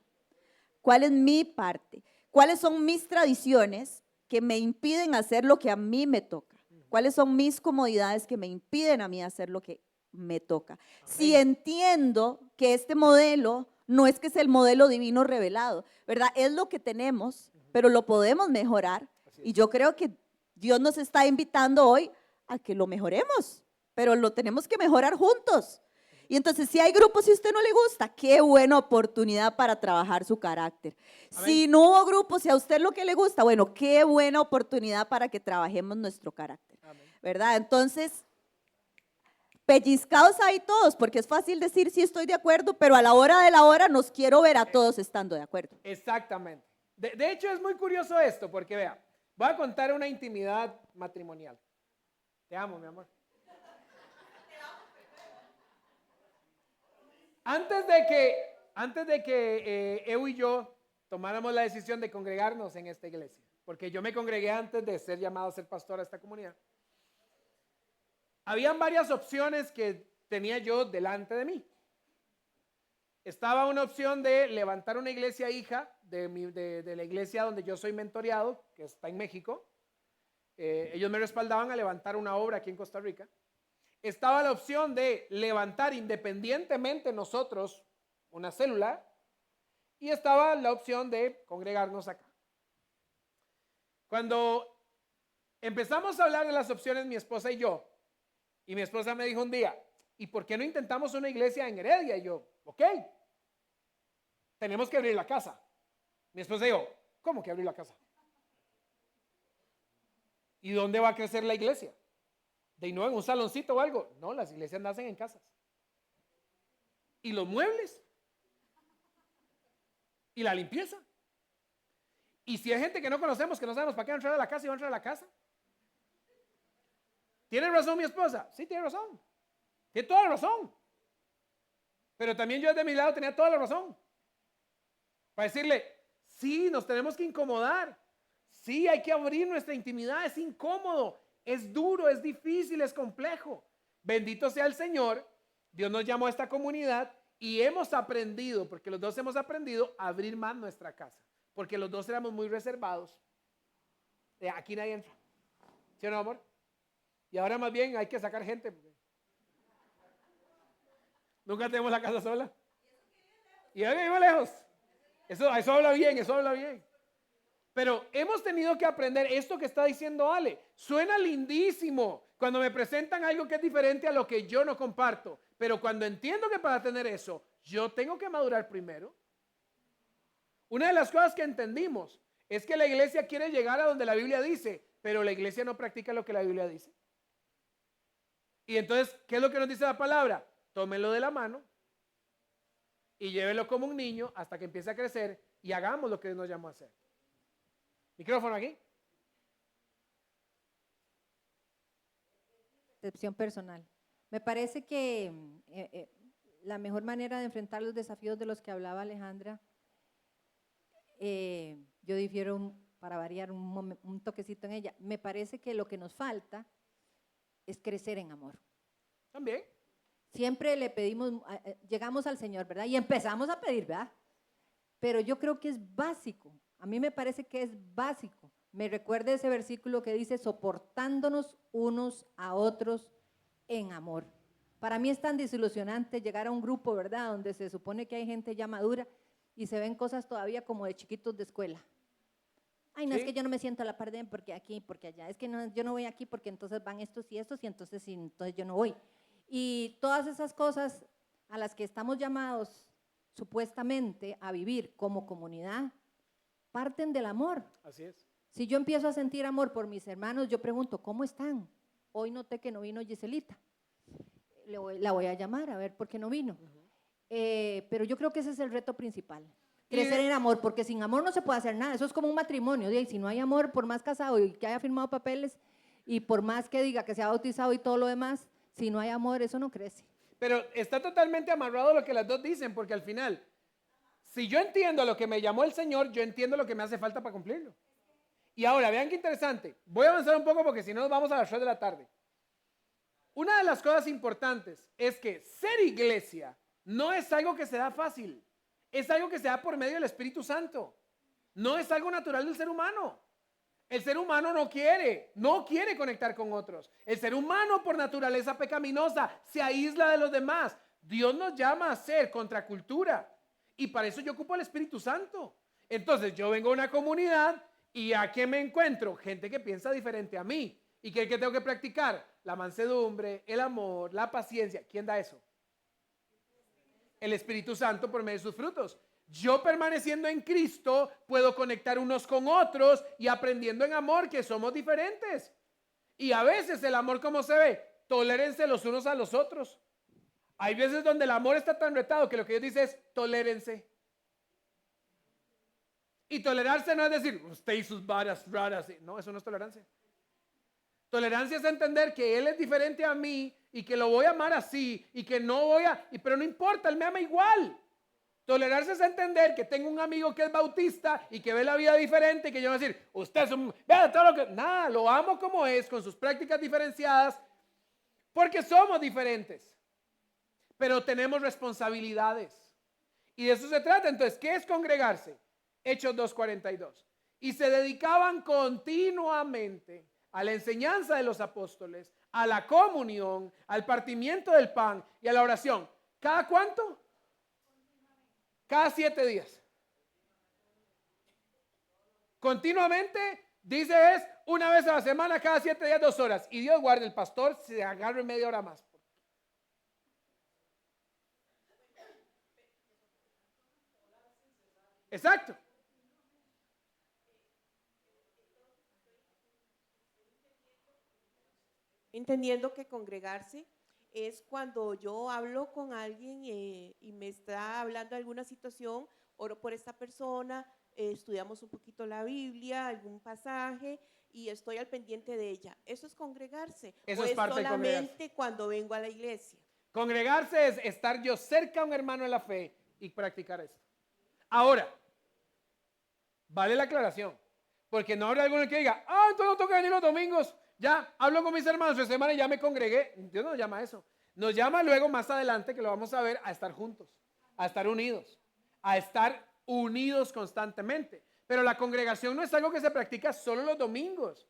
¿Cuál es mi parte? ¿Cuáles son mis tradiciones que me impiden hacer lo que a mí me toca? ¿Cuáles son mis comodidades que me impiden a mí hacer lo que me toca? Amén. Si entiendo que este modelo no es que es el modelo divino revelado, ¿verdad? Es lo que tenemos, pero lo podemos mejorar. Y yo creo que Dios nos está invitando hoy a que lo mejoremos, pero lo tenemos que mejorar juntos. Y entonces, si hay grupos, si a usted no le gusta, qué buena oportunidad para trabajar su carácter. Amén. Si no hubo grupos, si a usted lo que le gusta, bueno, qué buena oportunidad para que trabajemos nuestro carácter. Amén. ¿Verdad? Entonces, pellizcados ahí todos, porque es fácil decir sí estoy de acuerdo, pero a la hora de la hora nos quiero ver a todos estando de acuerdo. Exactamente. De hecho, es muy curioso esto, porque vea, voy a contar una intimidad matrimonial. Te amo, mi amor. Antes de que Evo y yo tomáramos la decisión de congregarnos en esta iglesia, porque yo me congregué antes de ser llamado a ser pastor a esta comunidad, habían varias opciones que tenía yo delante de mí. Estaba una opción de levantar una iglesia hija de la iglesia donde yo soy mentoreado, que está en México. Ellos me respaldaban a levantar una obra aquí en Costa Rica. Estaba la opción de levantar independientemente nosotros una célula y estaba la opción de congregarnos acá. Cuando empezamos a hablar de las opciones, mi esposa y yo, y mi esposa me dijo un día, ¿y por qué no intentamos una iglesia en Heredia? Y yo, ok, tenemos que abrir la casa. Mi esposa dijo, ¿cómo que abrir la casa? ¿Y dónde va a crecer la iglesia? ¿De nuevo en un saloncito o algo? No, las iglesias nacen en casas. ¿Y los muebles? ¿Y la limpieza? ¿Y si hay gente que no conocemos, que no sabemos para qué entrar a la casa y va a entrar a la casa? ¿Tiene razón mi esposa? Sí, tiene razón. Tiene toda la razón. Pero también yo desde mi lado tenía toda la razón. Para decirle, sí, nos tenemos que incomodar. Sí, hay que abrir nuestra intimidad. Es incómodo. Es duro, es difícil, es complejo. Bendito sea el Señor. Dios nos llamó a esta comunidad y hemos aprendido, porque los dos hemos aprendido a abrir más nuestra casa. porque los dos éramos muy reservados. Aquí nadie entra. ¿Sí o no, amor? Y ahora más bien hay que sacar gente. Nunca tenemos la casa sola. Y ahora vivo lejos. Eso habla bien, eso habla bien. Pero hemos tenido que aprender esto que está diciendo Ale. Suena lindísimo cuando me presentan algo que es diferente a lo que yo no comparto. Pero cuando entiendo que para tener eso, yo tengo que madurar primero. Una de las cosas que entendimos es que la iglesia quiere llegar a donde la Biblia dice, pero la iglesia no practica lo que la Biblia dice. Y entonces, ¿qué es lo que nos dice la palabra? Tómenlo de la mano y llévelo como un niño hasta que empiece a crecer y hagamos lo que nos llamó a hacer. Micrófono aquí. Percepción personal. Me parece que la mejor manera de enfrentar los desafíos de los que hablaba Alejandra, yo difiero para variar un toquecito en ella, me parece que lo que nos falta es crecer en amor. También. Siempre le pedimos, llegamos al Señor, ¿verdad? Y empezamos a pedir, ¿verdad? Pero yo creo que es básico, a mí me parece que es básico. Me recuerda ese versículo que dice, soportándonos unos a otros en amor. Para mí es tan desilusionante llegar a un grupo, ¿verdad? Donde se supone que hay gente ya madura y se ven cosas todavía como de chiquitos de escuela. Ay, no, ¿sí? Es que yo no me siento a la par de porque aquí, porque allá. Es que no, yo no voy aquí porque entonces van estos y entonces yo no voy. Y todas esas cosas a las que estamos llamados supuestamente a vivir como comunidad parten del amor. Así es. Si yo empiezo a sentir amor por mis hermanos, yo pregunto, ¿cómo están? Hoy noté que no vino Giselita. La voy a llamar a ver por qué no vino. Pero yo creo que ese es el reto principal. Crecer en amor, porque sin amor no se puede hacer nada. Eso es como un matrimonio. Y si no hay amor, por más casado y que haya firmado papeles y por más que diga que se ha bautizado y todo lo demás, si no hay amor, eso no crece. Pero está totalmente amarrado lo que las dos dicen, porque al final, si yo entiendo lo que me llamó el Señor, yo entiendo lo que me hace falta para cumplirlo. Y ahora, vean qué interesante. Voy a avanzar un poco porque si no nos vamos a las 3 de la tarde. Una de las cosas importantes es que ser iglesia no es algo que se da fácil. Es algo que se da por medio del Espíritu Santo. No es algo natural del ser humano. El ser humano no quiere conectar con otros. El ser humano por naturaleza pecaminosa se aísla de los demás. Dios nos llama a ser contracultura y para eso yo ocupo el Espíritu Santo. Entonces yo vengo a una comunidad y ¿a qué me encuentro? Gente que piensa diferente a mí. ¿Y qué tengo que practicar? La mansedumbre, el amor, la paciencia. ¿Quién da eso? El Espíritu Santo por medio de sus frutos. Yo permaneciendo en Cristo puedo conectar unos con otros y aprendiendo en amor que somos diferentes. Y a veces el amor, ¿cómo se ve? Tolérense los unos a los otros. Hay veces donde el amor está tan retado que lo que Dios dice es tolérense. Y tolerarse no es decir, usted y sus varas raras. No, eso no es tolerancia. Tolerancia es entender que Él es diferente a mí y que lo voy a amar así y que no voy a... pero no importa, Él me ama igual. Tolerarse es entender que tengo un amigo que es bautista y que ve la vida diferente y que yo voy a decir, usted es un... vea todo lo que... Nada, lo amo como es, con sus prácticas diferenciadas, porque somos diferentes. Pero tenemos responsabilidades. Y de eso se trata. Entonces, ¿qué es congregarse? Hechos 2:42. Y se dedicaban continuamente a la enseñanza de los apóstoles, a la comunión, al partimiento del pan y a la oración. ¿Cada cuánto? Cada 7 días. Continuamente, dice es una vez a la semana, cada 7 días, 2 horas. Y Dios guarde, el pastor se agarre media hora más. Exacto. Entendiendo que congregarse es cuando yo hablo con alguien y me está hablando de alguna situación, oro por esta persona, estudiamos un poquito la Biblia, algún pasaje y estoy al pendiente de ella. Eso es congregarse. Eso o es parte de solamente cuando vengo a la iglesia. Congregarse es estar yo cerca a un hermano en la fe y practicar esto. Ahora, vale la aclaración, porque no habrá alguno que diga, entonces no toca venir los domingos. Ya hablo con mis hermanos esta semana y ya me congregué. Dios no nos llama a eso. Nos llama luego más adelante, que lo vamos a ver, a estar juntos, a estar unidos constantemente. Pero la congregación no es algo que se practica solo los domingos.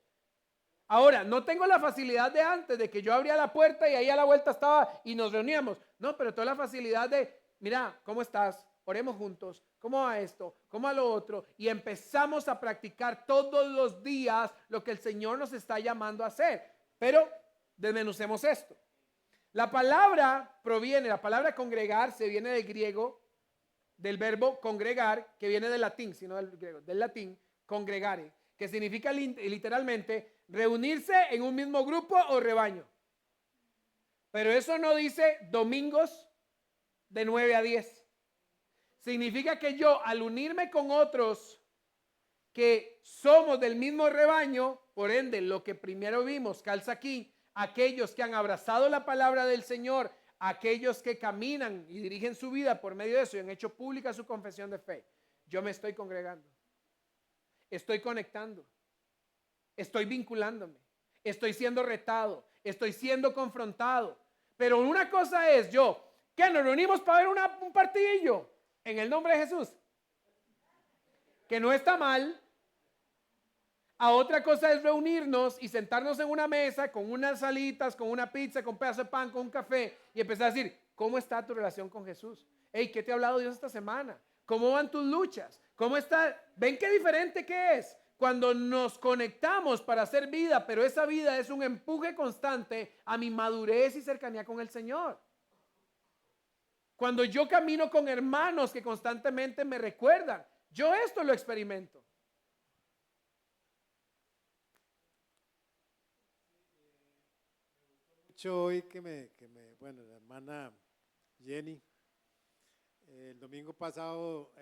Ahora, no tengo la facilidad de antes, de que yo abría la puerta y ahí a la vuelta estaba y nos reuníamos. No, pero toda la facilidad de, mira, ¿cómo estás? Oremos juntos. ¿Cómo va esto? ¿Cómo va lo otro? Y empezamos a practicar todos los días lo que el Señor nos está llamando a hacer. Pero desmenucemos esto. La palabra congregar se viene del griego, del verbo congregar, que viene del latín, sino del griego, del latín, congregare, que significa literalmente reunirse en un mismo grupo o rebaño. Pero eso no dice domingos de 9 a 10. Significa que yo, al unirme con otros que somos del mismo rebaño, por ende, lo que primero vimos, calza aquí, aquellos que han abrazado la palabra del Señor, aquellos que caminan y dirigen su vida por medio de eso y han hecho pública su confesión de fe. Yo me estoy congregando, estoy conectando, estoy vinculándome, estoy siendo retado, estoy siendo confrontado. Pero una cosa es que nos reunimos para ver un partidillo en el nombre de Jesús, que no está mal. A otra cosa es reunirnos y sentarnos en una mesa con unas salitas, con una pizza, con un pedazo de pan, con un café y empezar a decir, ¿cómo está tu relación con Jesús? Hey, ¿qué te ha hablado Dios esta semana? ¿Cómo van tus luchas? ¿Cómo está? ¿Ven qué diferente que es? Cuando nos conectamos para hacer vida, pero esa vida es un empuje constante a mi madurez y cercanía con el Señor. Cuando yo camino con hermanos que constantemente me recuerdan, yo esto lo experimento. Hoy bueno, la hermana Jenny, el domingo pasado,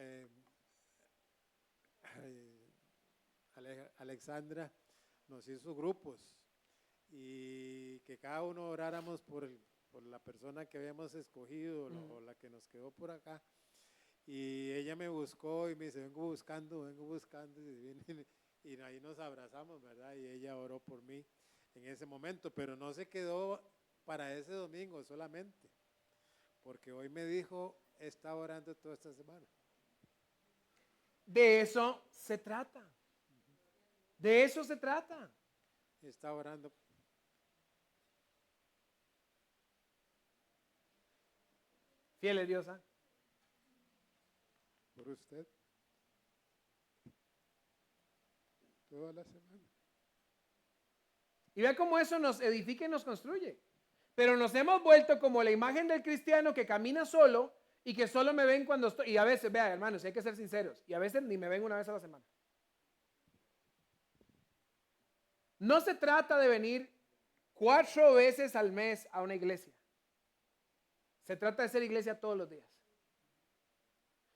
Alexandra nos hizo grupos y que cada uno oráramos por la persona que habíamos escogido o la que nos quedó por acá. Y ella me buscó y me dice, vengo buscando, y ahí nos abrazamos, ¿verdad? Y ella oró por mí en ese momento, pero no se quedó para ese domingo solamente, porque hoy me dijo, he estado orando toda esta semana. De eso se trata. De eso se trata. Está orando. Fiel es Dios, ¿eh? Por usted. Toda la semana. Y vea cómo eso nos edifica y nos construye. Pero nos hemos vuelto como la imagen del cristiano que camina solo y que solo me ven cuando estoy. Y a veces, vea, hermanos, hay que ser sinceros. Y a veces ni me ven una vez a la semana. No se trata de venir 4 veces al mes a una iglesia. Se trata de ser iglesia todos los días.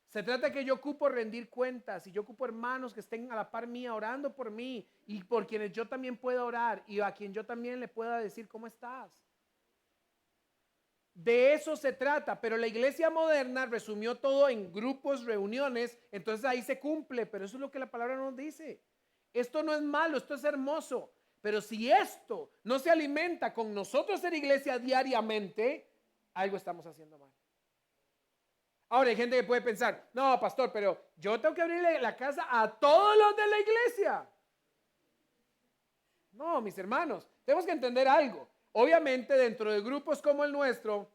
Se trata de que yo ocupo rendir cuentas y yo ocupo hermanos que estén a la par mía orando por mí y por quienes yo también pueda orar y a quien yo también le pueda decir ¿cómo estás? De eso se trata, pero la iglesia moderna resumió todo en grupos, reuniones, entonces ahí se cumple, pero eso es lo que la palabra nos dice. Esto no es malo, esto es hermoso, pero si esto no se alimenta con nosotros ser iglesia diariamente, algo estamos haciendo mal. Ahora hay gente que puede pensar, no, pastor, pero yo tengo que abrirle la casa a todos los de la iglesia. No, mis hermanos, tenemos que entender algo. Obviamente dentro de grupos como el nuestro,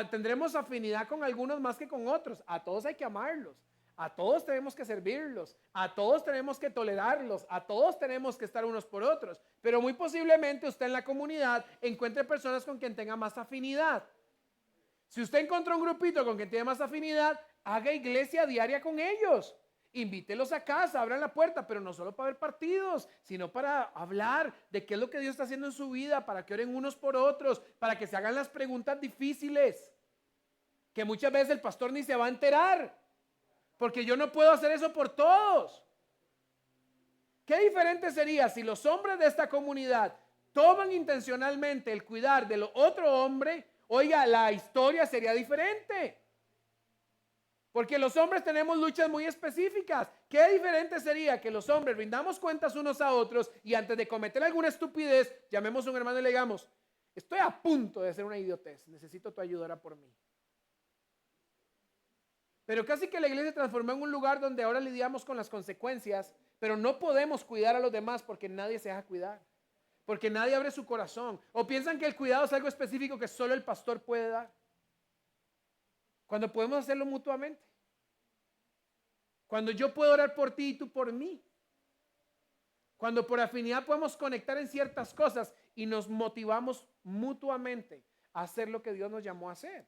tendremos afinidad con algunos más que con otros. A todos hay que amarlos, a todos tenemos que servirlos, a todos tenemos que tolerarlos, a todos tenemos que estar unos por otros. Pero muy posiblemente usted en la comunidad encuentre personas con quien tenga más afinidad. Si usted encontró un grupito con quien tiene más afinidad, haga iglesia diaria con ellos. Invítelos a casa, abran la puerta, pero no solo para ver partidos, sino para hablar de qué es lo que Dios está haciendo en su vida, para que oren unos por otros, para que se hagan las preguntas difíciles, que muchas veces el pastor ni se va a enterar, porque yo no puedo hacer eso por todos. ¿Qué diferente sería si los hombres de esta comunidad toman intencionalmente el cuidar del otro hombre? Oiga, la historia sería diferente. Porque los hombres tenemos luchas muy específicas. ¿Qué diferente sería que los hombres rindamos cuentas unos a otros y antes de cometer alguna estupidez, llamemos a un hermano y le digamos, estoy a punto de hacer una idiotez, necesito tu ayuda por mí? Pero casi que la iglesia se transformó en un lugar donde ahora lidiamos con las consecuencias, pero no podemos cuidar a los demás porque nadie se deja cuidar, porque nadie abre su corazón, o piensan que el cuidado es algo específico que solo el pastor puede dar, cuando podemos hacerlo mutuamente. Cuando yo puedo orar por ti y tú por mí. Cuando por afinidad podemos conectar en ciertas cosas y nos motivamos mutuamente a hacer lo que Dios nos llamó a hacer.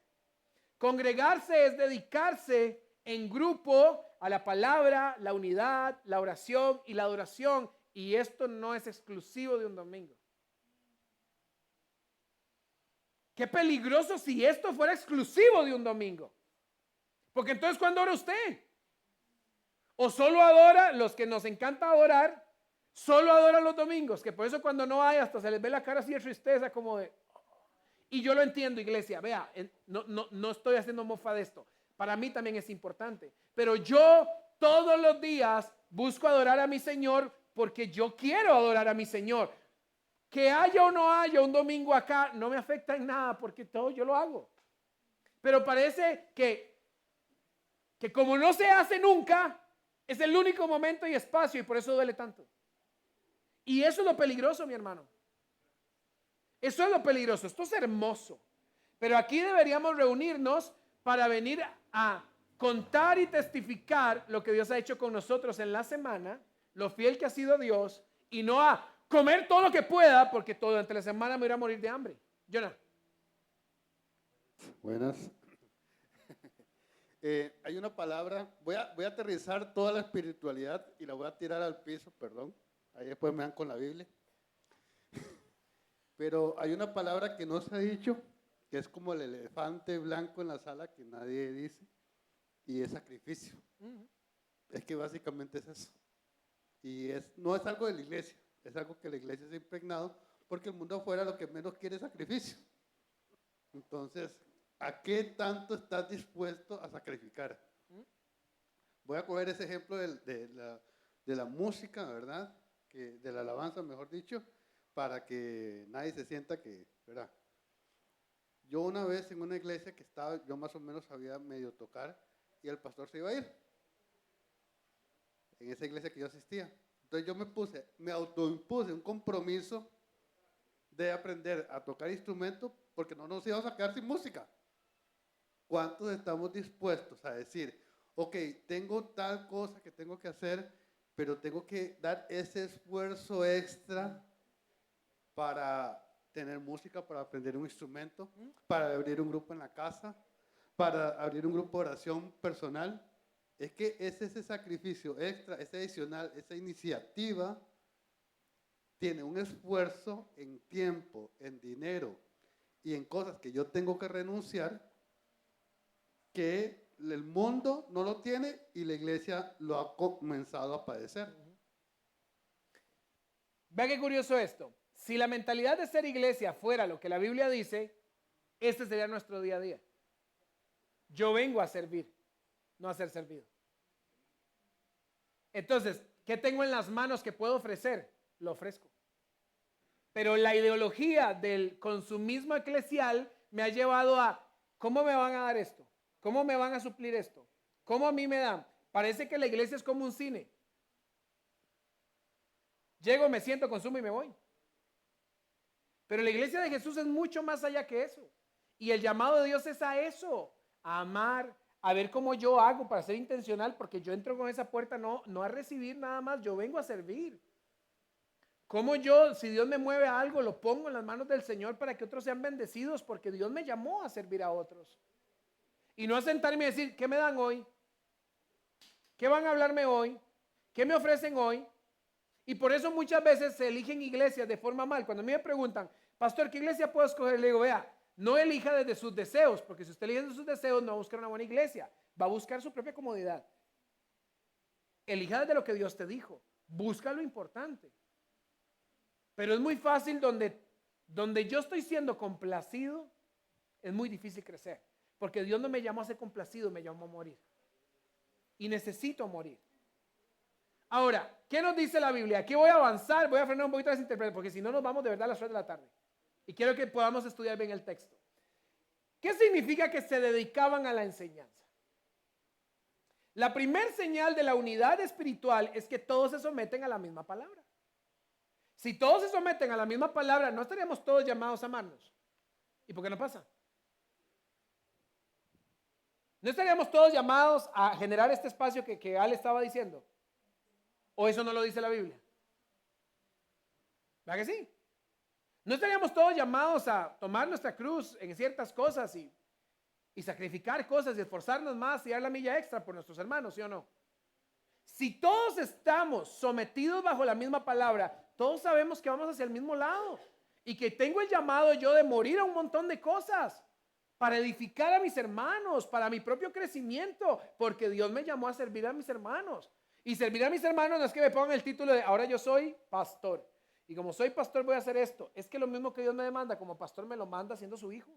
Congregarse es dedicarse en grupo a la palabra, la unidad, la oración y la adoración. Y esto no es exclusivo de un domingo. Qué peligroso si esto fuera exclusivo de un domingo. Porque entonces, ¿cuándo ora usted? O solo adora, los que nos encanta adorar, solo adoran los domingos, que por eso cuando no hay hasta se les ve la cara así de tristeza, como de... Y yo lo entiendo, iglesia, vea, no estoy haciendo mofa de esto. Para mí también es importante. Pero yo todos los días busco adorar a mi Señor porque yo quiero adorar a mi Señor. Que haya o no haya un domingo acá no me afecta en nada porque todo yo lo hago. Pero parece que como no se hace nunca, es el único momento y espacio y por eso duele tanto. Y eso es lo peligroso, mi hermano. Eso es lo peligroso. Esto es hermoso. Pero aquí deberíamos reunirnos para venir a contar y testificar lo que Dios ha hecho con nosotros en la semana, lo fiel que ha sido Dios, y no a comer todo lo que pueda, porque todo entre la semana me voy a morir de hambre. Jonah. Buenas. Hay una palabra, voy a aterrizar toda la espiritualidad y la voy a tirar al piso, perdón. Ahí después me dan con la Biblia. Pero hay una palabra que no se ha dicho, que es como el elefante blanco en la sala que nadie dice, y es sacrificio. Es que básicamente es eso. Y no es algo de la iglesia, es algo que la iglesia se ha impregnado, porque el mundo afuera lo que menos quiere es sacrificio. Entonces, ¿a qué tanto estás dispuesto a sacrificar? Voy a coger ese ejemplo de la música, ¿verdad? De la alabanza, mejor dicho, para que nadie se sienta que, ¿verdad? Yo una vez en una iglesia que estaba, yo más o menos sabía medio tocar y el pastor se iba a ir. En esa iglesia que yo asistía. Entonces yo me autoimpuse un compromiso de aprender a tocar instrumento porque no nos íbamos a quedar sin música. ¿Cuántos estamos dispuestos a decir, ok, tengo tal cosa que tengo que hacer, pero tengo que dar ese esfuerzo extra para tener música, para aprender un instrumento, para abrir un grupo en la casa, para abrir un grupo de oración personal? Es que es ese sacrificio extra, ese adicional, esa iniciativa tiene un esfuerzo en tiempo, en dinero y en cosas que yo tengo que renunciar, que el mundo no lo tiene y la iglesia lo ha comenzado a padecer. Vea qué curioso esto. Si la mentalidad de ser iglesia fuera lo que la Biblia dice, este sería nuestro día a día. Yo vengo a servir, no a ser servido. Entonces, ¿qué tengo en las manos que puedo ofrecer? Lo ofrezco. Pero la ideología del consumismo eclesial me ha llevado a, ¿cómo me van a dar esto? ¿Cómo me van a suplir esto? ¿Cómo a mí me dan? Parece que la iglesia es como un cine. Llego, me siento, consumo y me voy. Pero la iglesia de Jesús es mucho más allá que eso. Y el llamado de Dios es a eso, a amar, a ver cómo yo hago para ser intencional, porque yo entro con esa puerta no a recibir nada más, yo vengo a servir. Cómo yo, si Dios me mueve a algo, lo pongo en las manos del Señor para que otros sean bendecidos, porque Dios me llamó a servir a otros. Y no a sentarme y decir, ¿qué me dan hoy? ¿Qué van a hablarme hoy? ¿Qué me ofrecen hoy? Y por eso muchas veces se eligen iglesias de forma mal. Cuando a mí me preguntan, pastor, ¿qué iglesia puedo escoger? Le digo, vea, no elija desde sus deseos, porque si usted elige desde sus deseos, no va a buscar una buena iglesia, va a buscar su propia comodidad. Elija desde lo que Dios te dijo, busca lo importante. Pero es muy fácil donde yo estoy siendo complacido, es muy difícil crecer, porque Dios no me llamó a ser complacido, me llamó a morir. Y necesito morir. Ahora, ¿qué nos dice la Biblia? Aquí voy a avanzar, voy a frenar un poquito las interpretaciones, porque si no nos vamos de verdad a las 3 de la tarde. Y quiero que podamos estudiar bien el texto. ¿Qué significa que se dedicaban a la enseñanza? La primer señal de la unidad espiritual es que todos se someten a la misma palabra. Si todos se someten a la misma palabra, no estaríamos todos llamados a amarnos. ¿Y por qué no pasa? ¿No estaríamos todos llamados a generar este espacio que Al estaba diciendo? ¿O eso no lo dice la Biblia? ¿Verdad que sí? ¿No estaríamos todos llamados a tomar nuestra cruz en ciertas cosas y sacrificar cosas y esforzarnos más y dar la milla extra por nuestros hermanos, sí o no? Si todos estamos sometidos bajo la misma palabra, todos sabemos que vamos hacia el mismo lado y que tengo el llamado yo de morir a un montón de cosas para edificar a mis hermanos, para mi propio crecimiento, porque Dios me llamó a servir a mis hermanos. Y servir a mis hermanos no es que me pongan el título de ahora yo soy pastor. Y como soy pastor voy a hacer esto. Es que lo mismo que Dios me demanda como pastor me lo manda siendo su hijo.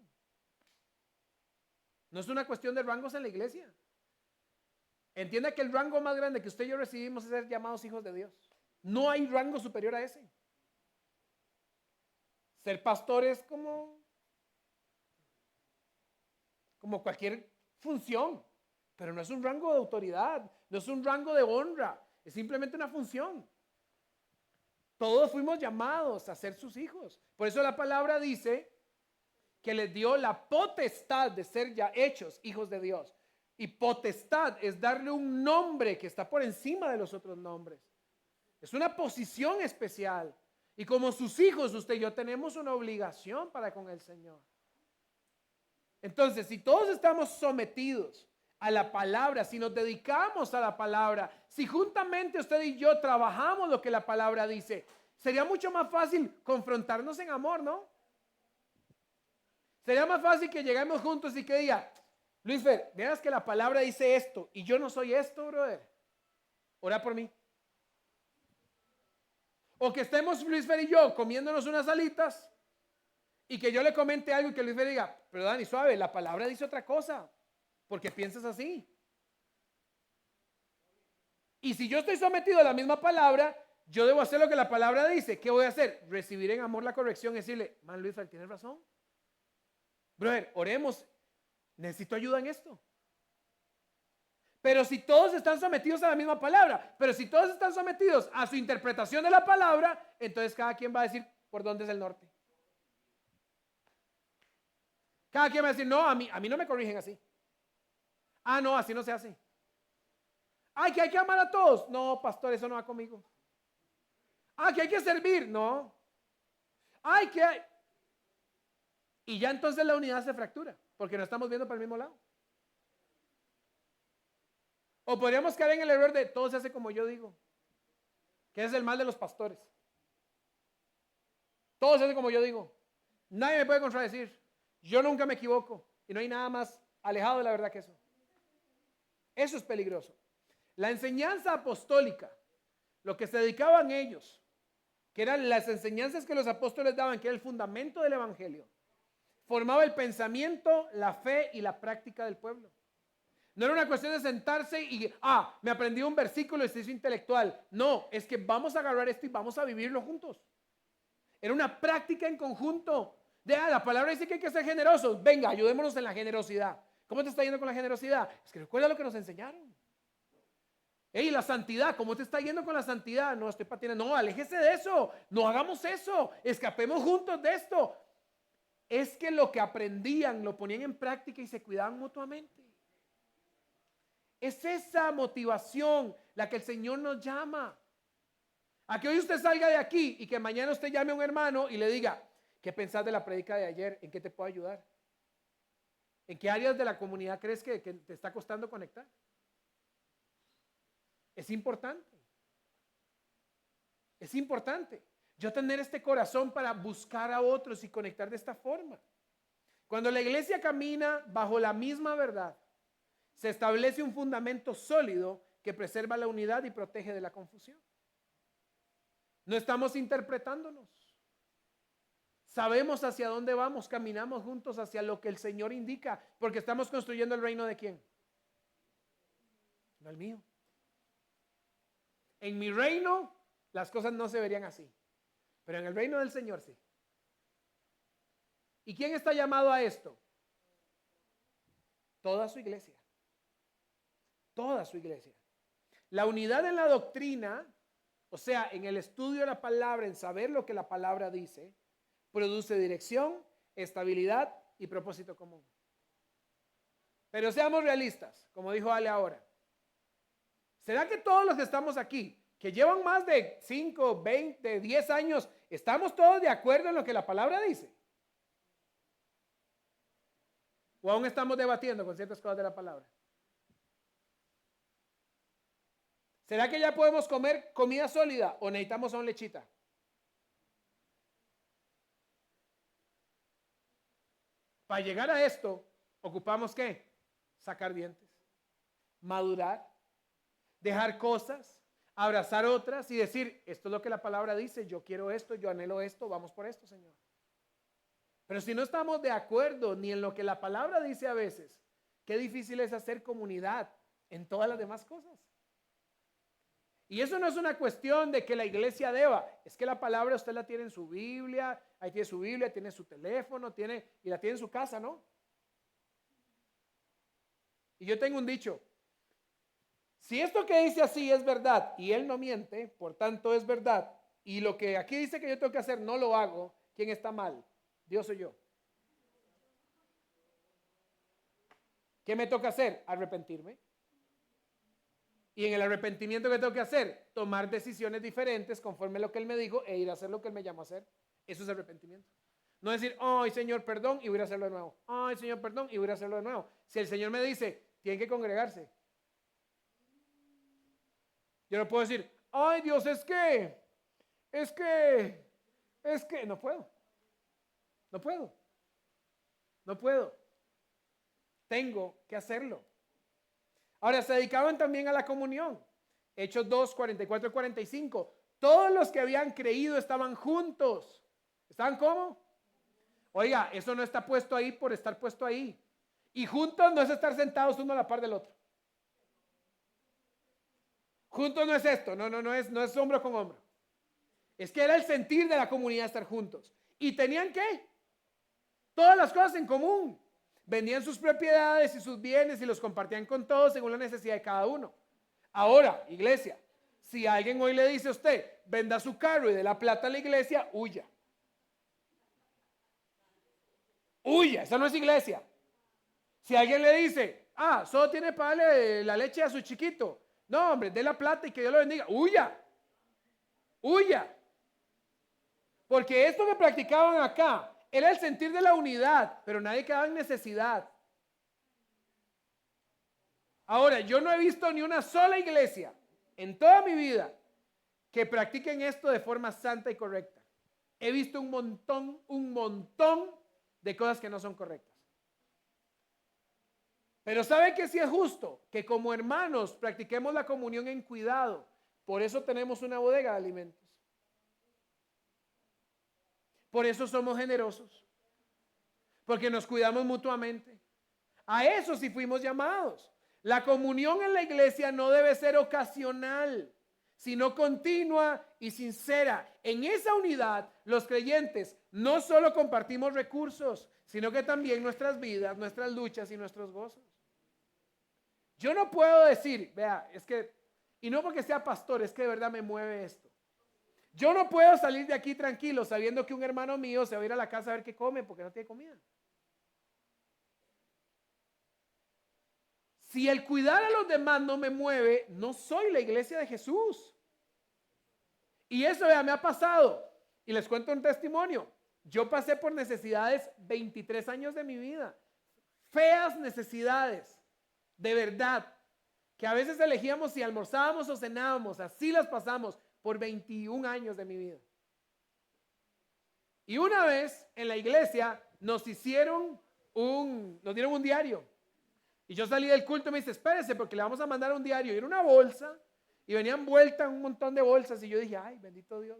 No es una cuestión de rangos en la iglesia. Entienda que el rango más grande que usted y yo recibimos es ser llamados hijos de Dios. No hay rango superior a ese. Ser pastor es como cualquier función, pero no es un rango de autoridad, no es un rango de honra, es simplemente una función. Todos fuimos llamados a ser sus hijos. Por eso la palabra dice que les dio la potestad de ser ya hechos hijos de Dios. Y potestad es darle un nombre que está por encima de los otros nombres. Es una posición especial. Y como sus hijos, usted y yo tenemos una obligación para con el Señor. Entonces, si todos estamos sometidos a la palabra, si nos dedicamos a la palabra, si juntamente usted y yo trabajamos lo que la palabra dice, sería mucho más fácil confrontarnos en amor, ¿no? Sería más fácil que lleguemos juntos y que diga, Luis Fer, veas que la palabra dice esto y yo no soy esto, brother. Ora por mí. O que estemos Luis Fer y yo comiéndonos unas alitas y que yo le comente algo y que Luis Fer diga, pero Dani, suave, la palabra dice otra cosa. Porque piensas así. Y si yo estoy sometido a la misma palabra, yo debo hacer lo que la palabra dice. ¿Qué voy a hacer? Recibir en amor la corrección y decirle, man, Luis Fer, tienes razón. Brother, oremos. Necesito ayuda en esto. Pero si todos están sometidos a la misma palabra, pero si todos están sometidos a su interpretación de la palabra, entonces cada quien va a decir por dónde es el norte. Cada quien va a decir, no, a mí no me corrigen así. Ah, no, así no se hace. Ay, que hay que amar a todos. No, pastor, eso no va conmigo. Ah, que hay que servir. No. Ay, que hay. Y ya entonces la unidad se fractura, porque no estamos viendo para el mismo lado. O podríamos caer en el error de todo se hace como yo digo, que es el mal de los pastores. Todo se hace como yo digo. Nadie me puede contradecir. Yo nunca me equivoco. Y no hay nada más alejado de la verdad que eso. Eso es peligroso. La enseñanza apostólica, lo que se dedicaban ellos, que eran las enseñanzas que los apóstoles daban, que era el fundamento del evangelio, formaba el pensamiento, la fe y la práctica del pueblo. No era una cuestión de sentarse y, me aprendí un versículo y se hizo intelectual. No, es que vamos a agarrar esto y vamos a vivirlo juntos. Era una práctica en conjunto. La palabra dice que hay que ser generosos. Venga, ayudémonos en la generosidad. ¿Cómo te está yendo con la generosidad? Es que recuerda lo que nos enseñaron. Ey, la santidad, ¿cómo te está yendo con la santidad? No, estoy patinando. No, aléjese de eso. No hagamos eso. Escapemos juntos de esto. Es que lo que aprendían lo ponían en práctica y se cuidaban mutuamente. Es esa motivación la que el Señor nos llama. A que hoy usted salga de aquí y que mañana usted llame a un hermano y le diga, ¿qué pensás de la prédica de ayer? ¿En qué te puedo ayudar? ¿En qué áreas de la comunidad crees que te está costando conectar? Es importante. Es importante. Yo tener este corazón para buscar a otros y conectar de esta forma. Cuando la iglesia camina bajo la misma verdad, se establece un fundamento sólido que preserva la unidad y protege de la confusión. No estamos interpretándonos. Sabemos hacia dónde vamos, caminamos juntos hacia lo que el Señor indica, porque estamos construyendo el reino de ¿quién? No el mío. En mi reino las cosas no se verían así, pero en el reino del Señor sí. ¿Y quién está llamado a esto? Toda su iglesia. toda su iglesia. La unidad en la doctrina, o sea, en el estudio de la palabra, en saber lo que la palabra dice, produce dirección, estabilidad y propósito común. Pero seamos realistas, como dijo Ale ahora. ¿Será que todos los que estamos aquí, que llevan más de 5, 20, 10 años, estamos todos de acuerdo en lo que la palabra dice? ¿O aún estamos debatiendo con ciertas cosas de la palabra? ¿Será que ya podemos comer comida sólida o necesitamos aún lechita? Para llegar a esto, ocupamos ¿qué? Sacar dientes, madurar, dejar cosas, abrazar otras y decir, esto es lo que la palabra dice, yo quiero esto, yo anhelo esto, vamos por esto, Señor. Pero si no estamos de acuerdo ni en lo que la palabra dice a veces, qué difícil es hacer comunidad en todas las demás cosas. Y eso no es una cuestión de que la iglesia deba, es que la palabra usted la tiene en su Biblia, ahí tiene su Biblia, tiene su teléfono, y la tiene en su casa, ¿no? Y yo tengo un dicho, si esto que dice así es verdad y él no miente, por tanto es verdad, y lo que aquí dice que yo tengo que hacer no lo hago, ¿quién está mal? Dios o yo. ¿Qué me toca hacer? Arrepentirme. Y en el arrepentimiento, ¿qué tengo que hacer? Tomar decisiones diferentes conforme a lo que Él me dijo e ir a hacer lo que Él me llamó a hacer. Eso es arrepentimiento. No decir, ay Señor, perdón, y voy a hacerlo de nuevo. Ay Señor, perdón, y voy a hacerlo de nuevo. Si el Señor me dice, tienen que congregarse. Yo no puedo decir, ay Dios, es que, no puedo. No puedo. No puedo. Tengo que hacerlo. Ahora, se dedicaban también a la comunión. Hechos 2, 44 y 45. Todos los que habían creído estaban juntos. ¿Estaban cómo? Oiga, eso no está puesto ahí por estar puesto ahí. Y juntos no es estar sentados uno a la par del otro. Juntos no es esto, no es hombro con hombro. Es que era el sentir de la comunidad estar juntos. ¿Y tenían qué? Todas las cosas en común. Vendían sus propiedades y sus bienes y los compartían con todos según la necesidad de cada uno. Ahora, iglesia, si alguien hoy le dice a usted, venda su carro y dé la plata a la iglesia, huya. Huya, esa no es iglesia. Si alguien le dice, solo tiene para darle la leche a su chiquito. No, hombre, dé la plata y que Dios lo bendiga. Huya. Huya. Porque esto que practicaban acá era el sentir de la unidad, pero nadie quedaba en necesidad. Ahora, yo no he visto ni una sola iglesia en toda mi vida que practiquen esto de forma santa y correcta. He visto un montón de cosas que no son correctas. Pero ¿sabe que sí es justo? Que como hermanos practiquemos la comunión en cuidado. Por eso tenemos una bodega de alimentos. Por eso somos generosos. Porque nos cuidamos mutuamente. A eso sí fuimos llamados. La comunión en la iglesia no debe ser ocasional, sino continua y sincera. En esa unidad, los creyentes no solo compartimos recursos, sino que también nuestras vidas, nuestras luchas y nuestros gozos. Yo no puedo decir, vea, es que, y no porque sea pastor, es que de verdad me mueve esto. Yo no puedo salir de aquí tranquilo sabiendo que un hermano mío se va a ir a la casa a ver qué come porque no tiene comida. Si el cuidar a los demás no me mueve, no soy la iglesia de Jesús. Y eso ya me ha pasado. Y les cuento un testimonio. Yo pasé por necesidades 23 años de mi vida. Feas necesidades. De verdad. Que a veces elegíamos si almorzábamos o cenábamos. Así las pasamos por 21 años de mi vida. Y una vez en la iglesia nos dieron un diario. Y yo salí del culto y me dice, espérese porque le vamos a mandar un diario. Y era una bolsa y venían envueltas un montón de bolsas. Y yo dije, ay, bendito Dios.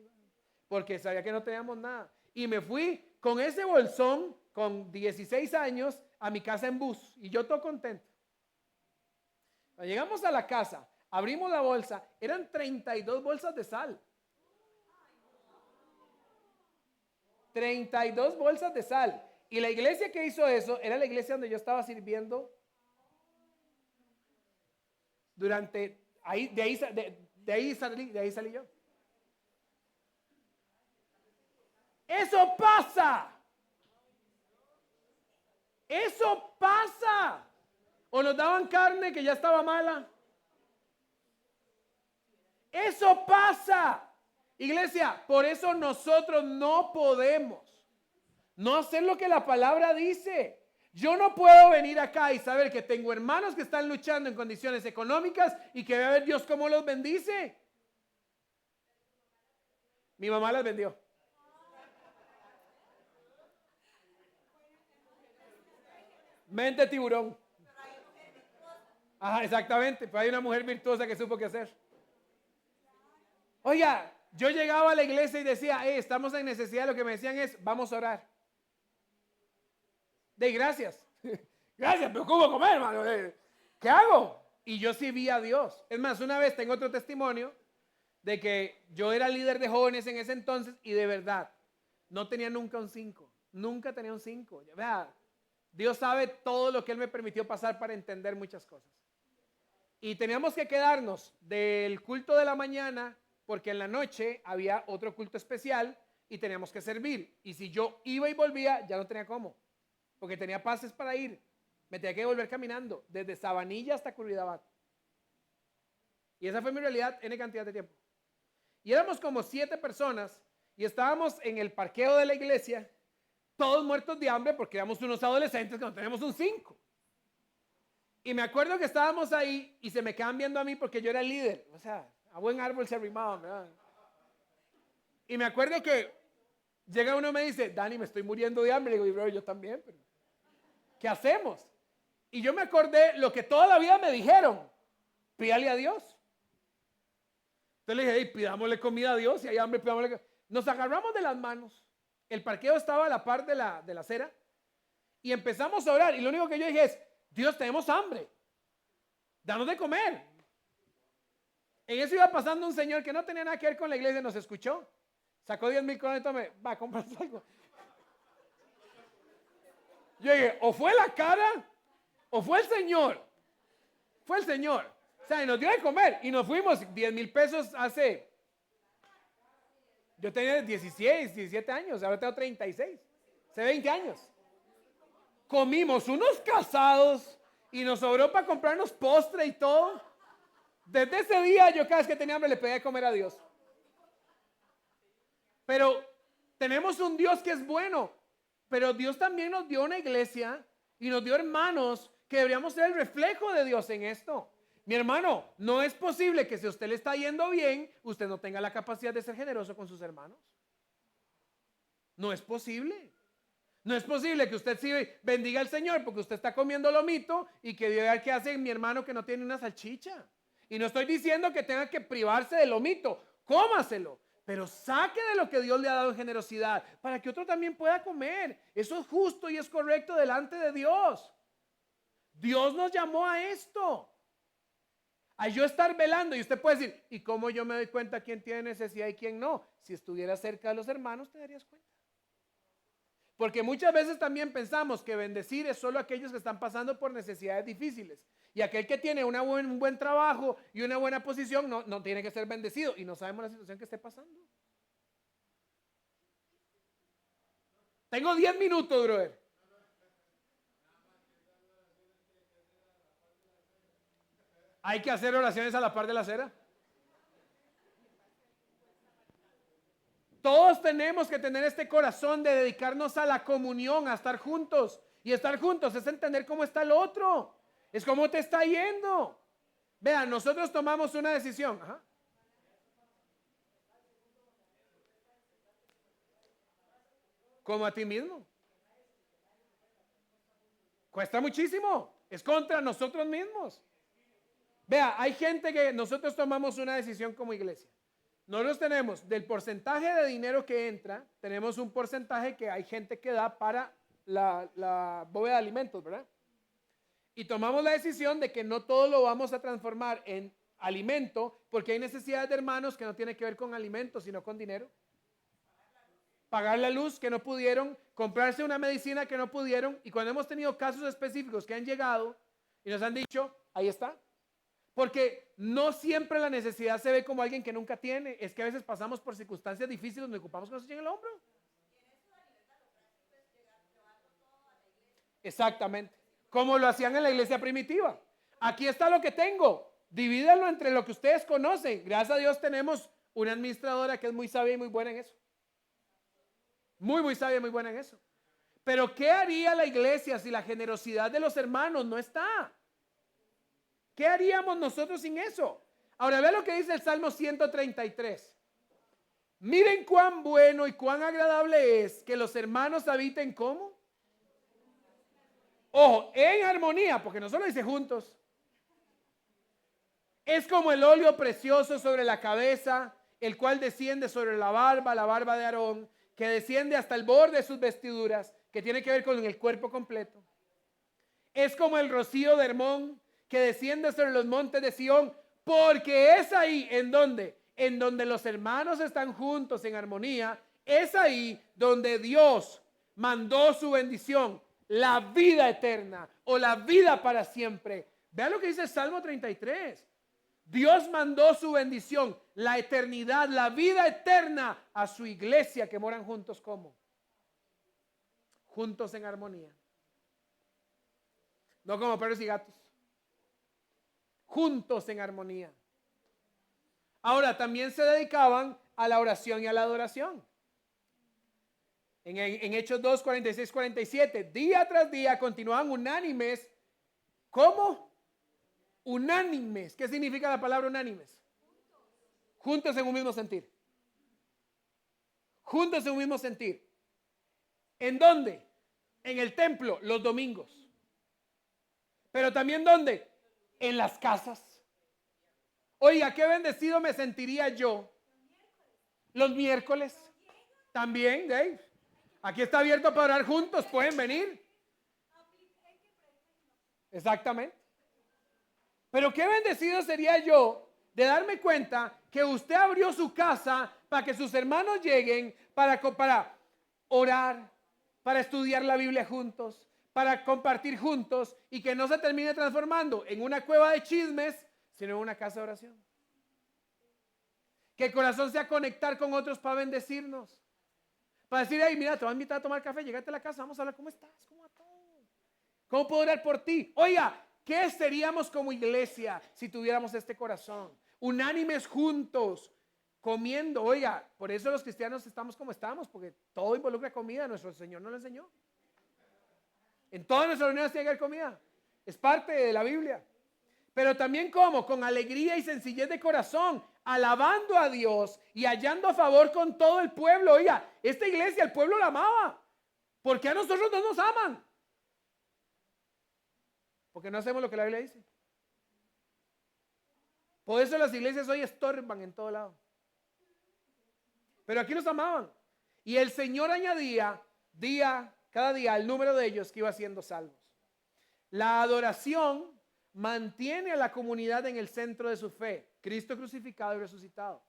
Porque sabía que no teníamos nada. Y me fui con ese bolsón, con 16 años, a mi casa en bus. Y yo todo contento. Cuando llegamos a la casa, abrimos la bolsa, eran 32 bolsas de sal. 32 bolsas de sal. Y la iglesia que hizo eso era la iglesia donde yo estaba sirviendo. de ahí salí yo. Eso pasa. Eso pasa. O nos daban carne que ya estaba mala. Eso pasa. Iglesia, por eso nosotros no podemos no hacer lo que la palabra dice. Yo no puedo venir acá y saber que tengo hermanos que están luchando en condiciones económicas y que ve a ver Dios cómo los bendice. Mi mamá las vendió. Mente tiburón. Ajá, exactamente. Pues hay una mujer virtuosa que supo qué hacer. Oiga, yo llegaba a la iglesia y decía, estamos en necesidad. Lo que me decían es, vamos a orar. Gracias. Gracias, pero ¿cómo comer, hermano? ¿Qué hago? Y yo sí vi a Dios. Es más, una vez tengo otro testimonio de que yo era líder de jóvenes en ese entonces y de verdad, no tenía nunca un 5. Nunca tenía un 5. Vea, Dios sabe todo lo que Él me permitió pasar para entender muchas cosas. Y teníamos que quedarnos del culto de la mañana porque en la noche había otro culto especial y teníamos que servir. Y si yo iba y volvía, ya no tenía cómo. Porque tenía pases para ir. Me tenía que volver caminando desde Sabanilla hasta Curridabat. Y esa fue mi realidad en cantidad de tiempo. Y éramos como 7 personas y estábamos en el parqueo de la iglesia, todos muertos de hambre porque éramos unos adolescentes que no teníamos un 5. Y me acuerdo que estábamos ahí y se me quedan viendo a mí porque yo era el líder. O sea, a buen árbol se arrimaba, ¿verdad? Y me acuerdo que llega uno y me dice, Dani, me estoy muriendo de hambre. Le digo, bro, yo también, pero ¿qué hacemos? Y yo me acordé lo que toda la vida me dijeron, pídale a Dios. Entonces le dije, hey, pidámosle comida a Dios, si hay hambre, pidámosle. Nos agarramos de las manos, el parqueo estaba a la par de la acera, y empezamos a orar, y lo único que yo dije es, Dios, tenemos hambre, danos de comer. En eso iba pasando un señor que no tenía nada que ver con la iglesia, nos escuchó, sacó 10,000 colones y me va a comprar algo. Yo dije, o fue la cara, o fue el Señor. Fue el Señor. O sea, y nos dio de comer. Y nos fuimos 10,000 pesos hace... Yo tenía 16, 17 años. Ahora tengo 36. Hace 20 años. Comimos unos casados y nos sobró para comprarnos postre y todo. Desde ese día yo cada vez que tenía hambre le pedía de comer a Dios. Pero tenemos un Dios que es bueno. Pero Dios también nos dio una iglesia y nos dio hermanos que deberíamos ser el reflejo de Dios en esto. Mi hermano, no es posible que si a usted le está yendo bien, usted no tenga la capacidad de ser generoso con sus hermanos. No es posible. No es posible que usted sí bendiga al Señor porque usted está comiendo lomito y que diga que hace mi hermano que no tiene una salchicha. Y no estoy diciendo que tenga que privarse del lomito, cómaselo. Pero saque de lo que Dios le ha dado en generosidad para que otro también pueda comer. Eso es justo y es correcto delante de Dios. Dios nos llamó a esto. A yo estar velando. Y usted puede decir, ¿y cómo yo me doy cuenta quién tiene necesidad y quién no? Si estuviera cerca de los hermanos te darías cuenta. Porque muchas veces también pensamos que bendecir es solo aquellos que están pasando por necesidades difíciles. Y aquel que tiene un buen trabajo y una buena posición no tiene que ser bendecido. Y no sabemos la situación que esté pasando. Tengo 10 minutos, brother. Hay que hacer oraciones a la par de la acera. Todos tenemos que tener este corazón de dedicarnos a la comunión, a estar juntos. Y estar juntos es entender cómo está el otro. Es cómo te está yendo. Vean, nosotros tomamos una decisión. Ajá. Como a ti mismo. Cuesta muchísimo. Es contra nosotros mismos. Vea, hay gente que nosotros tomamos una decisión como iglesia. Nosotros tenemos del porcentaje de dinero que entra, tenemos un porcentaje que hay gente que da para la bóveda de alimentos, ¿verdad? Y tomamos la decisión de que no todo lo vamos a transformar en alimento, porque hay necesidades de hermanos que no tienen que ver con alimentos, sino con dinero. Pagar la luz que no pudieron, comprarse una medicina que no pudieron, y cuando hemos tenido casos específicos que han llegado y nos han dicho, ahí está. Porque no siempre la necesidad se ve como alguien que nunca tiene. Es que a veces pasamos por circunstancias difíciles donde ocupamos cosas en el hombro. Exactamente. Como lo hacían en la iglesia primitiva. Aquí está lo que tengo. Divídanlo entre lo que ustedes conocen. Gracias a Dios tenemos una administradora que es muy sabia y muy buena en eso. Muy sabia y muy buena en eso. Pero ¿qué haría la iglesia si la generosidad de los hermanos no está? ¿Qué haríamos nosotros sin eso? Ahora ve lo que dice el Salmo 133. Miren cuán bueno y cuán agradable es que los hermanos habiten ¿cómo? Ojo, en armonía, porque no solo dice juntos. Es como el óleo precioso sobre la cabeza, el cual desciende sobre la barba de Aarón, que desciende hasta el borde de sus vestiduras, que tiene que ver con el cuerpo completo. Es como el rocío de Hermón, que desciende sobre los montes de Sión, porque es ahí, ¿en dónde? En donde los hermanos están juntos en armonía, es ahí donde Dios mandó su bendición, la vida eterna o la vida para siempre. Vean lo que dice el Salmo 33. Dios mandó su bendición, la eternidad, la vida eterna a su iglesia que moran juntos ¿cómo? Juntos en armonía. No como perros y gatos. Juntos en armonía. Ahora, también se dedicaban a la oración y a la adoración. En Hechos 2, 46, 47, día tras día continuaban unánimes. ¿Cómo? Unánimes. ¿Qué significa la palabra unánimes? Juntos en un mismo sentir. Juntos en un mismo sentir. ¿En dónde? En el templo, los domingos. Pero también ¿dónde? En las casas. Oiga, qué bendecido me sentiría yo los miércoles. También, Dave. Aquí está abierto para orar juntos, pueden venir. Exactamente. Pero qué bendecido sería yo de darme cuenta que usted abrió su casa para que sus hermanos lleguen para orar, para estudiar la Biblia juntos, para compartir juntos y que no se termine transformando en una cueva de chismes, sino en una casa de oración. Que el corazón sea conectar con otros para bendecirnos. Para decir, hey, mira, te voy a invitar a tomar café, llegate a la casa, vamos a hablar, ¿cómo estás? ¿Cómo va todo? ¿Cómo puedo orar por ti? Oiga, ¿qué seríamos como iglesia si tuviéramos este corazón? Unánimes juntos, comiendo. Oiga, por eso los cristianos estamos como estamos, porque todo involucra comida, nuestro Señor nos lo enseñó. En todas nuestras reuniones tiene que haber comida. Es parte de la Biblia. Pero también como, con alegría y sencillez de corazón, alabando a Dios y hallando favor con todo el pueblo. Oiga, esta iglesia, el pueblo la amaba. ¿Por qué a nosotros no nos aman? Porque no hacemos lo que la Biblia dice. Por eso las iglesias hoy estorban en todo lado. Pero aquí los amaban. Y el Señor añadía cada día el número de ellos que iba siendo salvos. La adoración mantiene a la comunidad en el centro de su fe. Cristo crucificado y resucitado.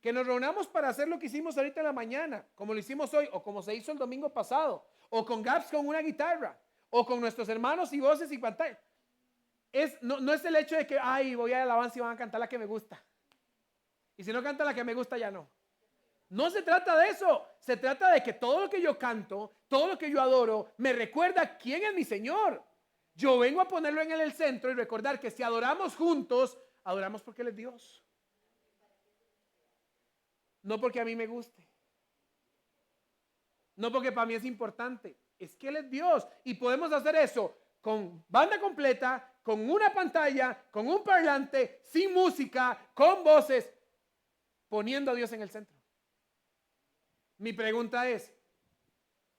Que nos reunamos para hacer lo que hicimos ahorita en la mañana, como lo hicimos hoy, o como se hizo el domingo pasado, o con Gaps con una guitarra, o con nuestros hermanos y voces y pantalla. No es el hecho de que, ay, voy a la alabanza y van a cantar la que me gusta. Y si no canta la que me gusta, ya no. No se trata de eso. Se trata de que todo lo que yo canto, todo lo que yo adoro, me recuerda quién es mi Señor. Yo vengo a ponerlo en el centro y recordar que si adoramos juntos, adoramos porque Él es Dios. No porque a mí me guste. No porque para mí es importante. Es que Él es Dios. Y podemos hacer eso con banda completa, con una pantalla, con un parlante, sin música, con voces, poniendo a Dios en el centro. Mi pregunta es,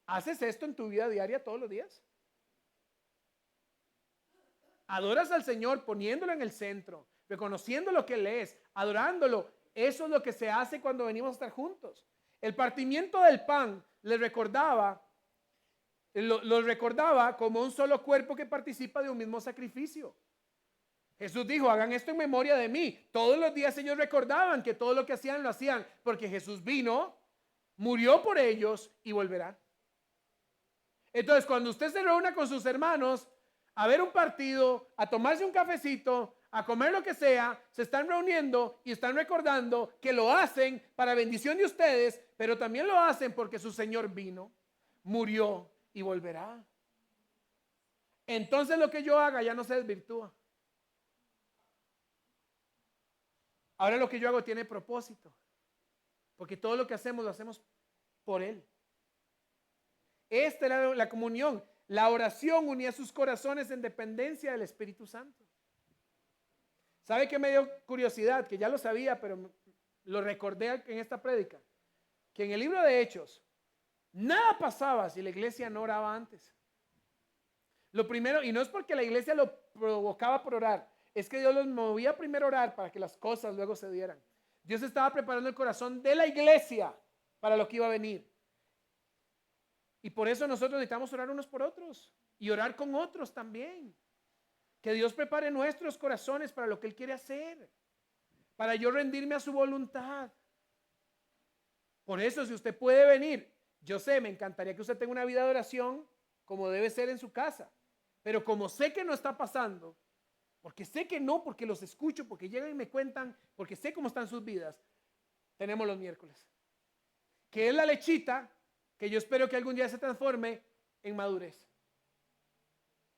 ¿haces esto en tu vida diaria todos los días? Adoras al Señor poniéndolo en el centro, reconociendo lo que Él es, adorándolo. Eso es lo que se hace cuando venimos a estar juntos. El partimiento del pan les recordaba, los recordaba como un solo cuerpo que participa de un mismo sacrificio. Jesús dijo, hagan esto en memoria de mí. Todos los días ellos recordaban que todo lo que hacían lo hacían porque Jesús vino, murió por ellos y volverá. Entonces, cuando usted se reúna con sus hermanos a ver un partido, a tomarse un cafecito, a comer lo que sea, se están reuniendo y están recordando que lo hacen para bendición de ustedes, pero también lo hacen porque su Señor vino, murió y volverá. Entonces lo que yo haga ya no se desvirtúa. Ahora lo que yo hago tiene propósito, porque todo lo que hacemos lo hacemos por Él. Esta era la comunión. La oración unía sus corazones en dependencia del Espíritu Santo. ¿Sabe qué me dio curiosidad? Que ya lo sabía, pero lo recordé en esta prédica. Que en el libro de Hechos, nada pasaba si la iglesia no oraba antes. Lo primero, y no es porque la iglesia lo provocaba por orar, es que Dios los movía primero a orar para que las cosas luego se dieran. Dios estaba preparando el corazón de la iglesia para lo que iba a venir. Y por eso nosotros necesitamos orar unos por otros y orar con otros también. Que Dios prepare nuestros corazones para lo que Él quiere hacer, para yo rendirme a su voluntad. Por eso, si usted puede venir, yo sé, me encantaría que usted tenga una vida de oración como debe ser en su casa, pero como sé que no está pasando, porque sé que no, porque los escucho, porque llegan y me cuentan, porque sé cómo están sus vidas, tenemos los miércoles, que es la lechita que yo espero que algún día se transforme en madurez,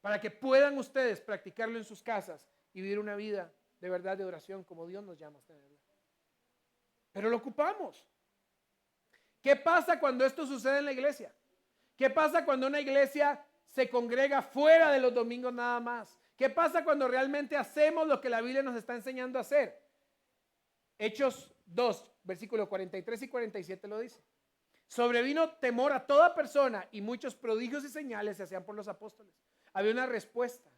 para que puedan ustedes practicarlo en sus casas y vivir una vida de verdad de oración como Dios nos llama a tenerla. Pero lo ocupamos. ¿Qué pasa cuando esto sucede en la iglesia? ¿Qué pasa cuando una iglesia se congrega fuera de los domingos nada más? ¿Qué pasa cuando realmente hacemos lo que la Biblia nos está enseñando a hacer? Hechos 2, versículos 43 y 47 lo dice. Sobrevino temor a toda persona y muchos prodigios y señales se hacían por los apóstoles. Había una respuesta,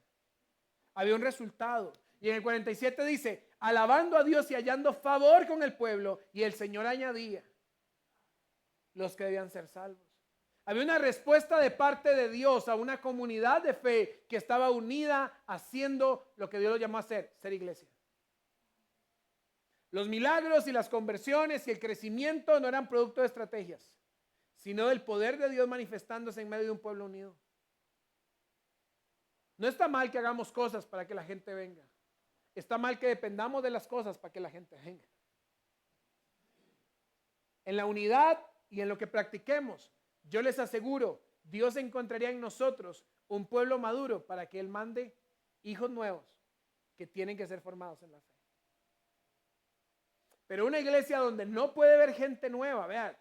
había un resultado. Y en el 47 dice, alabando a Dios y hallando favor con el pueblo, y el Señor añadía los que debían ser salvos. Había una respuesta de parte de Dios a una comunidad de fe que estaba unida haciendo lo que Dios lo llamó a hacer, ser iglesia. Los milagros y las conversiones y el crecimiento no eran producto de estrategias, sino del poder de Dios manifestándose en medio de un pueblo unido. No está mal que hagamos cosas para que la gente venga. Está mal que dependamos de las cosas para que la gente venga. En la unidad y en lo que practiquemos, yo les aseguro, Dios encontraría en nosotros un pueblo maduro para que Él mande hijos nuevos que tienen que ser formados en la fe. Pero una iglesia donde no puede haber gente nueva, vean,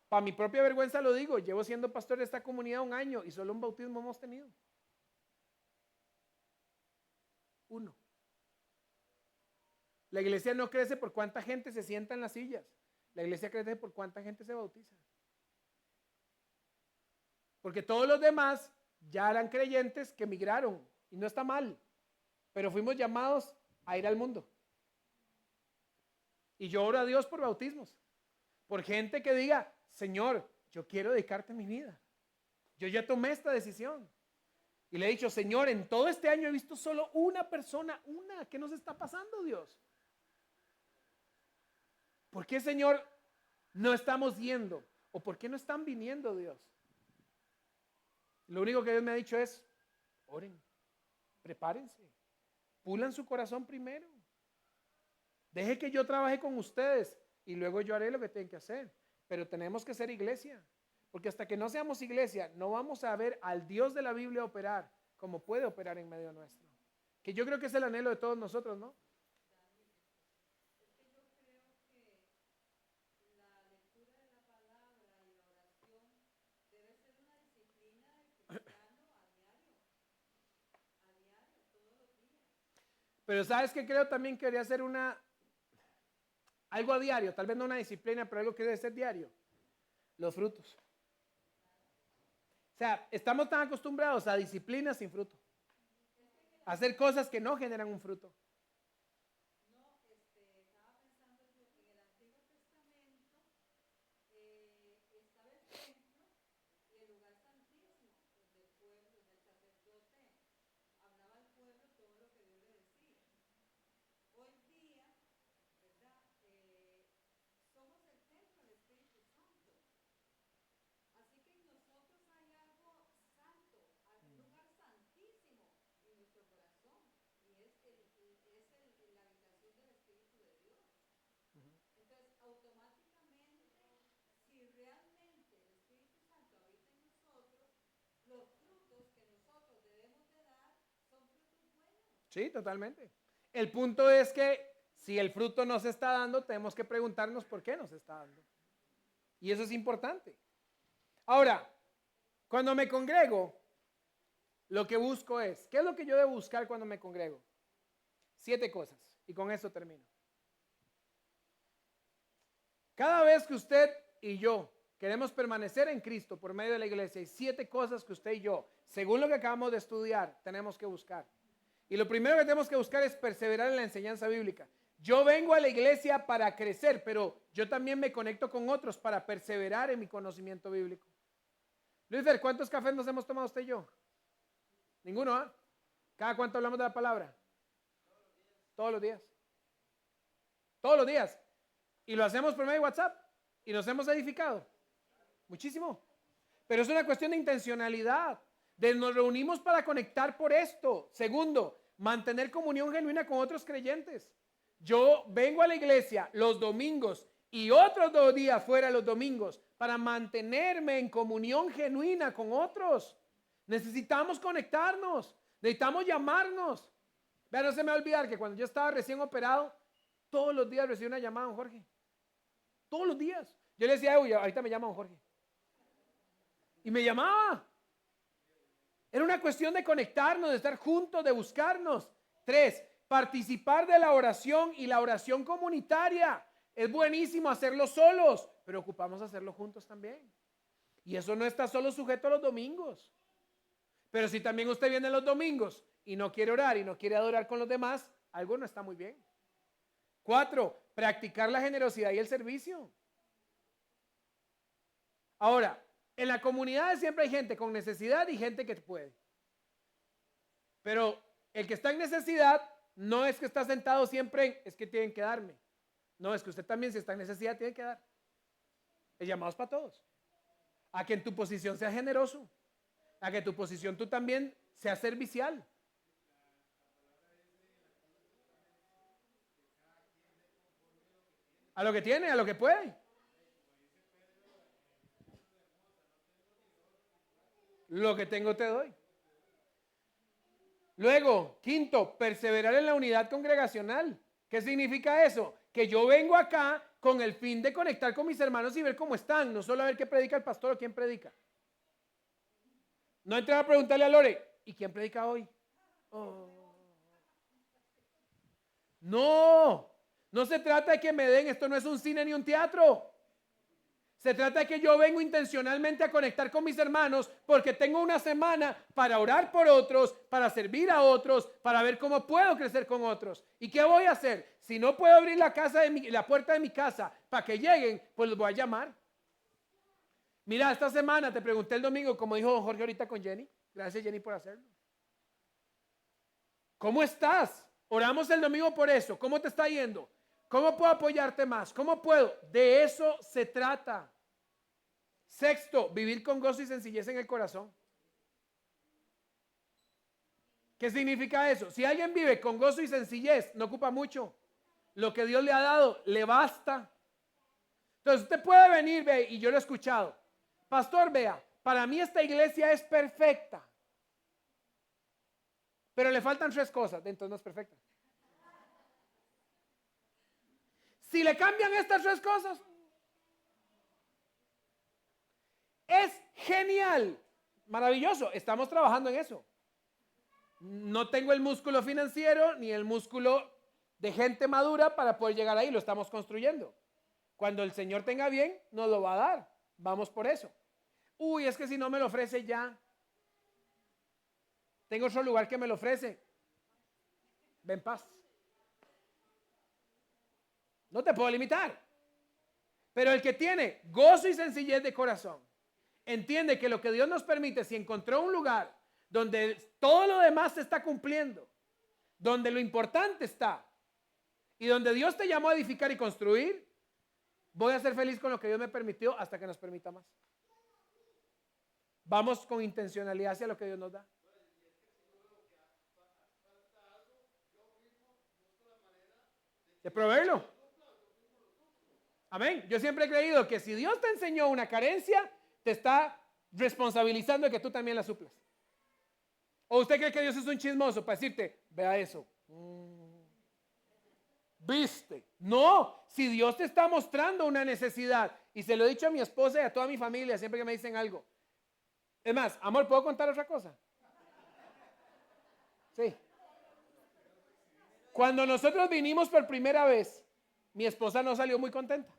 para mi propia vergüenza lo digo, llevo siendo pastor de esta comunidad 1 año y solo un bautismo hemos tenido. 1. La iglesia no crece por cuánta gente se sienta en las sillas. La iglesia crece por cuánta gente se bautiza. Porque todos los demás ya eran creyentes que emigraron. Y no está mal. Pero fuimos llamados a ir al mundo. Y yo oro a Dios por bautismos. Por gente que diga, Señor, yo quiero dedicarte mi vida. Yo ya tomé esta decisión. Y le he dicho, Señor, en todo este año he visto solo una persona, una. ¿Qué nos está pasando, Dios? ¿Por qué, Señor, no estamos yendo? ¿O por qué no están viniendo, Dios? Lo único que Dios me ha dicho es, oren, prepárense, pulan su corazón primero. Deje que yo trabaje con ustedes y luego yo haré lo que tienen que hacer. Pero tenemos que ser iglesia. Porque hasta que no seamos iglesia, no vamos a ver al Dios de la Biblia operar como puede operar en medio nuestro. Que yo creo que es el anhelo de todos nosotros, ¿no? Pero ¿sabes qué? Creo también que debería ser algo a diario, tal vez no una disciplina, pero algo que debe ser diario. Los frutos. O sea, estamos tan acostumbrados a disciplinas sin fruto. A hacer cosas que no generan un fruto. Sí, totalmente. El punto es que si el fruto no se está dando, tenemos que preguntarnos por qué no se está dando. Y eso es importante. Ahora, cuando me congrego, lo que busco es, ¿qué es lo que yo debo buscar cuando me congrego? 7 cosas, y con eso termino. Cada vez que usted y yo queremos permanecer en Cristo por medio de la iglesia, hay 7 cosas que usted y yo, según lo que acabamos de estudiar, tenemos que buscar. Y lo primero que tenemos que buscar es perseverar en la enseñanza bíblica. Yo vengo a la iglesia para crecer, pero yo también me conecto con otros para perseverar en mi conocimiento bíblico. Luisfer, ¿cuántos cafés nos hemos tomado usted y yo? Ninguno, ¿ah? ¿Cada cuánto hablamos de la palabra? Todos los días. Todos los días. Y lo hacemos por medio de WhatsApp. Y nos hemos edificado. Muchísimo. Pero es una cuestión de intencionalidad. De nos reunimos para conectar por esto. Segundo, mantener comunión genuina con otros creyentes. Yo vengo a la iglesia los domingos y otros 2 días fuera los domingos para mantenerme en comunión genuina con otros. Necesitamos conectarnos, necesitamos llamarnos. Vean, no se me va a olvidar que cuando yo estaba recién operado, todos los días recibí una llamada, don Jorge. Todos los días. Yo le decía, uy, ahorita me llama don Jorge. Y me llamaba. Era una cuestión de conectarnos, de estar juntos, de buscarnos. 3, participar de la oración y la oración comunitaria. Es buenísimo hacerlo solos, pero ocupamos hacerlo juntos también. Y eso no está solo sujeto a los domingos. Pero si también usted viene los domingos y no quiere orar y no quiere adorar con los demás, algo no está muy bien. 4, practicar la generosidad y el servicio. Ahora, en la comunidad siempre hay gente con necesidad y gente que puede. Pero el que está en necesidad no es que está sentado siempre es que tienen que darme. No, es que usted también si está en necesidad tiene que dar. El llamado es para todos. A que en tu posición seas generoso. A que en tu posición tú también seas servicial. A lo que tiene, a lo que puede. Lo que tengo te doy. Luego, 5, perseverar en la unidad congregacional. ¿Qué significa eso? Que yo vengo acá con el fin de conectar con mis hermanos y ver cómo están, no solo a ver qué predica el pastor o quién predica. No entrar a preguntarle a Lore, ¿y quién predica hoy? Oh. No, no se trata de que me den, esto no es un cine ni un teatro. Se trata de que yo vengo intencionalmente a conectar con mis hermanos porque tengo una semana para orar por otros, para servir a otros, para ver cómo puedo crecer con otros. ¿Y qué voy a hacer? Si no puedo abrir la puerta de mi casa para que lleguen, pues los voy a llamar. Mira, esta semana te pregunté el domingo, como dijo don Jorge ahorita con Jenny. Gracias, Jenny, por hacerlo. ¿Cómo estás? Oramos el domingo por eso. ¿Cómo te está yendo? ¿Cómo puedo apoyarte más? ¿Cómo puedo? De eso se trata. 6, vivir con gozo y sencillez en el corazón. ¿Qué significa eso? Si alguien vive con gozo y sencillez, no ocupa mucho. Lo que Dios le ha dado, le basta. Entonces usted puede venir, ve, y yo lo he escuchado. Pastor, vea, para mí esta iglesia es perfecta. Pero le faltan 3 cosas, entonces no es perfecta. Si le cambian estas 3 cosas, es genial, maravilloso, estamos trabajando en eso. No tengo el músculo financiero ni el músculo de gente madura para poder llegar ahí, lo estamos construyendo. Cuando el Señor tenga bien, nos lo va a dar, vamos por eso. Uy, es que si no me lo ofrece ya. Tengo otro lugar que me lo ofrece. Ven paz. No te puedo limitar. Pero el que tiene gozo y sencillez de corazón, entiende que lo que Dios nos permite, si encontró un lugar donde todo lo demás se está cumpliendo, donde lo importante está, y donde Dios te llamó a edificar y construir, voy a ser feliz con lo que Dios me permitió hasta que nos permita más. Vamos con intencionalidad hacia lo que Dios nos da. De proveerlo. Amén. Yo siempre he creído que si Dios te enseñó una carencia, te está responsabilizando de que tú también la suplas. ¿O usted cree que Dios es un chismoso para decirte, vea eso? ¿Viste? No, si Dios te está mostrando una necesidad, y se lo he dicho a mi esposa y a toda mi familia siempre que me dicen algo. Es más, amor, ¿puedo contar otra cosa? Sí. Cuando nosotros vinimos por primera vez, mi esposa no salió muy contenta.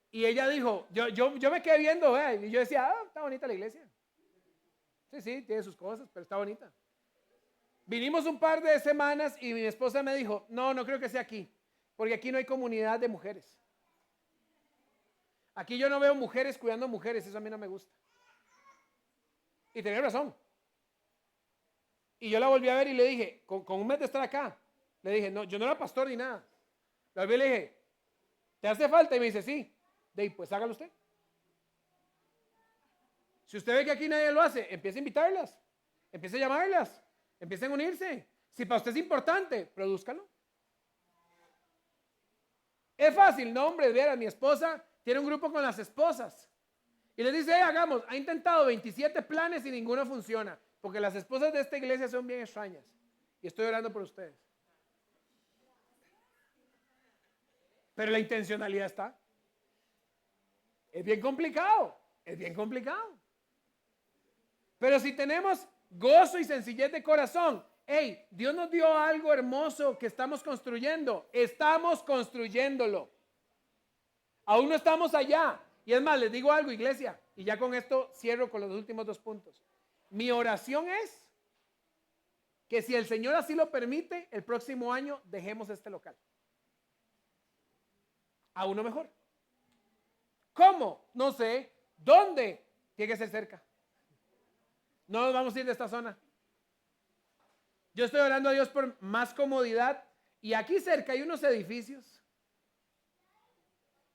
Y ella dijo, yo me quedé viendo, y yo decía, está bonita la iglesia. Sí, tiene sus cosas, pero está bonita. Vinimos un par de semanas y mi esposa me dijo, no creo que sea aquí, porque aquí no hay comunidad de mujeres. Aquí yo no veo mujeres cuidando mujeres, eso a mí no me gusta. Y tenía razón. Y yo la volví a ver y le dije, con un mes de estar acá, le dije, no, yo no era pastor ni nada. La volví y le dije, ¿te hace falta? Y me dice, sí. Pues hágalo usted. Si usted ve que aquí nadie lo hace, empiece a invitarlas, empiece a llamarlas, empiecen a unirse. Si para usted es importante, produzcalo. Es fácil, no, hombre, mi esposa tiene un grupo con las esposas. Y les dice, hagamos, ha intentado 27 planes y ninguno funciona. Porque las esposas de esta iglesia son bien extrañas. Y estoy orando por ustedes. Pero la intencionalidad está. Es bien complicado. Es bien complicado. Pero si tenemos gozo y sencillez de corazón, hey, Dios nos dio algo hermoso que estamos construyendo. Estamos construyéndolo. Aún no estamos allá. Y es más, les digo algo, iglesia. Y ya con esto cierro con los últimos 2 puntos. Mi oración es que si el Señor así lo permite, el próximo año dejemos este local. A uno mejor. ¿Cómo? No sé. ¿Dónde? Tiene que ser cerca. No nos vamos a ir de esta zona. Yo estoy orando a Dios por más comodidad. Y aquí cerca hay unos edificios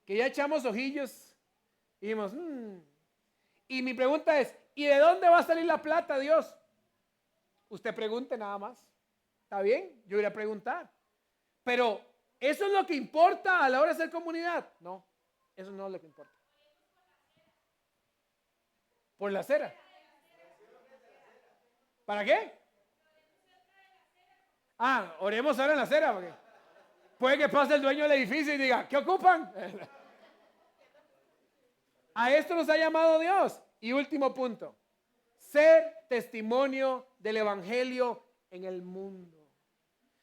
que ya echamos ojillos y dijimos, Y mi pregunta es, ¿y de dónde va a salir la plata, Dios? Usted pregunte nada más. ¿Está bien? Yo iré a preguntar. Pero, ¿eso es lo que importa a la hora de hacer comunidad? No, eso no es lo que importa. Por la acera. ¿Para qué? Oremos ahora en la acera, porque puede que pase el dueño del edificio y diga, ¿qué ocupan? A esto nos ha llamado Dios. Y último punto, ser testimonio del evangelio en el mundo.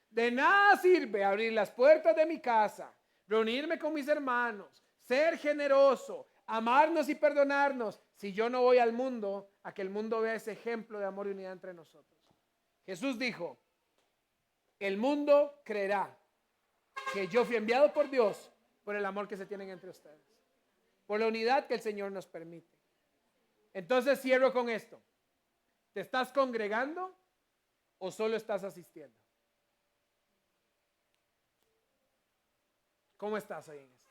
De nada sirve abrir las puertas de mi casa, reunirme con mis hermanos, ser generoso, amarnos y perdonarnos, si yo no voy al mundo a que el mundo vea ese ejemplo de amor y unidad entre nosotros. Jesús dijo, el mundo creerá que yo fui enviado por Dios por el amor que se tienen entre ustedes, por la unidad que el Señor nos permite. Entonces cierro con esto. ¿Te estás congregando o solo estás asistiendo? ¿Cómo estás ahí en esto?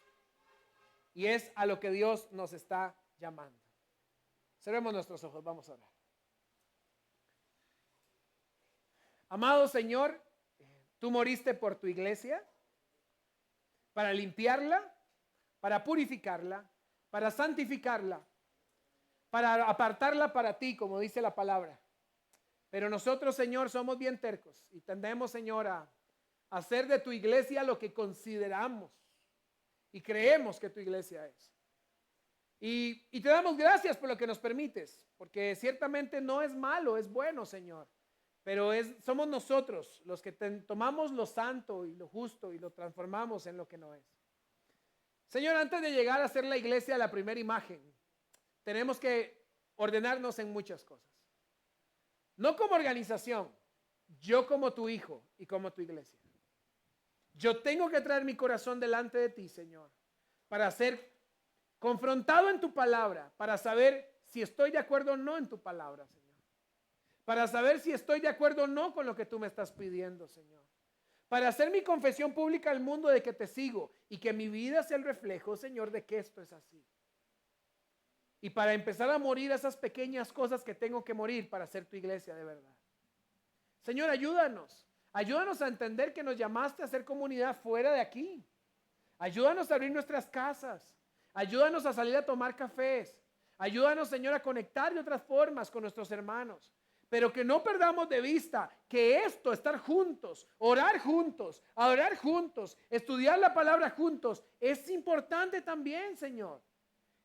Y es a lo que Dios nos está llamando. Cerremos nuestros ojos, vamos a orar. Amado Señor, tú moriste por tu iglesia para limpiarla, para purificarla, para santificarla, para apartarla para ti, como dice la palabra. Pero nosotros, Señor, somos bien tercos y tendemos, Señor, a hacer de tu iglesia lo que consideramos y creemos que tu iglesia es. Y te damos gracias por lo que nos permites, porque ciertamente no es malo, es bueno, Señor. Pero somos nosotros los que tomamos lo santo y lo justo y lo transformamos en lo que no es. Señor, antes de llegar a ser la iglesia de la primera imagen, tenemos que ordenarnos en muchas cosas. No como organización, yo como tu hijo y como tu iglesia. Yo tengo que traer mi corazón delante de ti, Señor, para ser confrontado en tu palabra, para saber si estoy de acuerdo o no en tu palabra, Señor. Para saber si estoy de acuerdo o no con lo que tú me estás pidiendo, Señor. Para hacer mi confesión pública al mundo de que te sigo y que mi vida sea el reflejo, Señor, de que esto es así. Y para empezar a morir esas pequeñas cosas que tengo que morir para ser tu iglesia de verdad. Señor, ayúdanos. Ayúdanos a entender que nos llamaste a hacer comunidad fuera de aquí. Ayúdanos a abrir nuestras casas. Ayúdanos a salir a tomar cafés. Ayúdanos, Señor, a conectar de otras formas con nuestros hermanos. pero que no perdamos de vista que esto, estar juntos, orar juntos, adorar juntos, estudiar la palabra juntos, es importante también, Señor.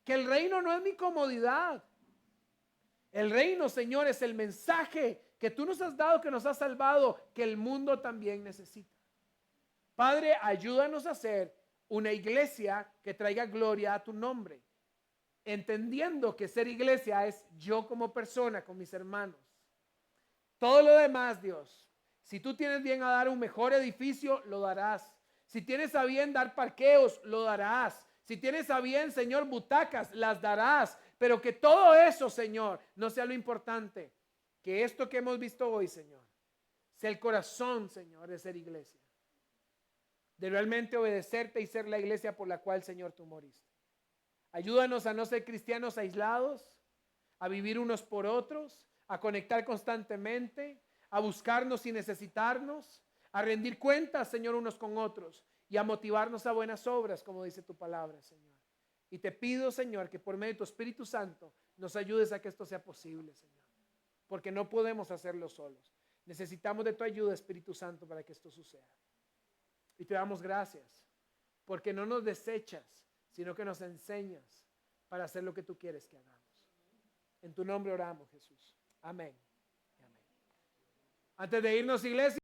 Que el reino no es mi comodidad. El reino, Señor, es el mensaje que tú nos has dado, que nos has salvado, que el mundo también necesita. Padre, ayúdanos a ser una iglesia que traiga gloria a tu nombre, entendiendo que ser iglesia es yo como persona, con mis hermanos. Todo lo demás, Dios, si tú tienes bien a dar un mejor edificio, lo darás. Si tienes a bien dar parqueos, lo darás. Si tienes a bien, Señor, butacas, las darás. Pero que todo eso, Señor, no sea lo importante. Que esto que hemos visto hoy, Señor, sea el corazón, Señor, de ser iglesia. De realmente obedecerte y ser la iglesia por la cual, Señor, tú moriste. Ayúdanos a no ser cristianos aislados, a vivir unos por otros, a conectar constantemente, a buscarnos y necesitarnos, a rendir cuentas, Señor, unos con otros y a motivarnos a buenas obras, como dice tu palabra, Señor. Y te pido, Señor, que por medio de tu Espíritu Santo nos ayudes a que esto sea posible, Señor, porque no podemos hacerlo solos. Necesitamos de tu ayuda, Espíritu Santo, para que esto suceda. Y te damos gracias, porque no nos desechas, sino que nos enseñas para hacer lo que tú quieres que hagamos. En tu nombre oramos, Jesús. Amén. Amén. Antes de irnos, iglesia.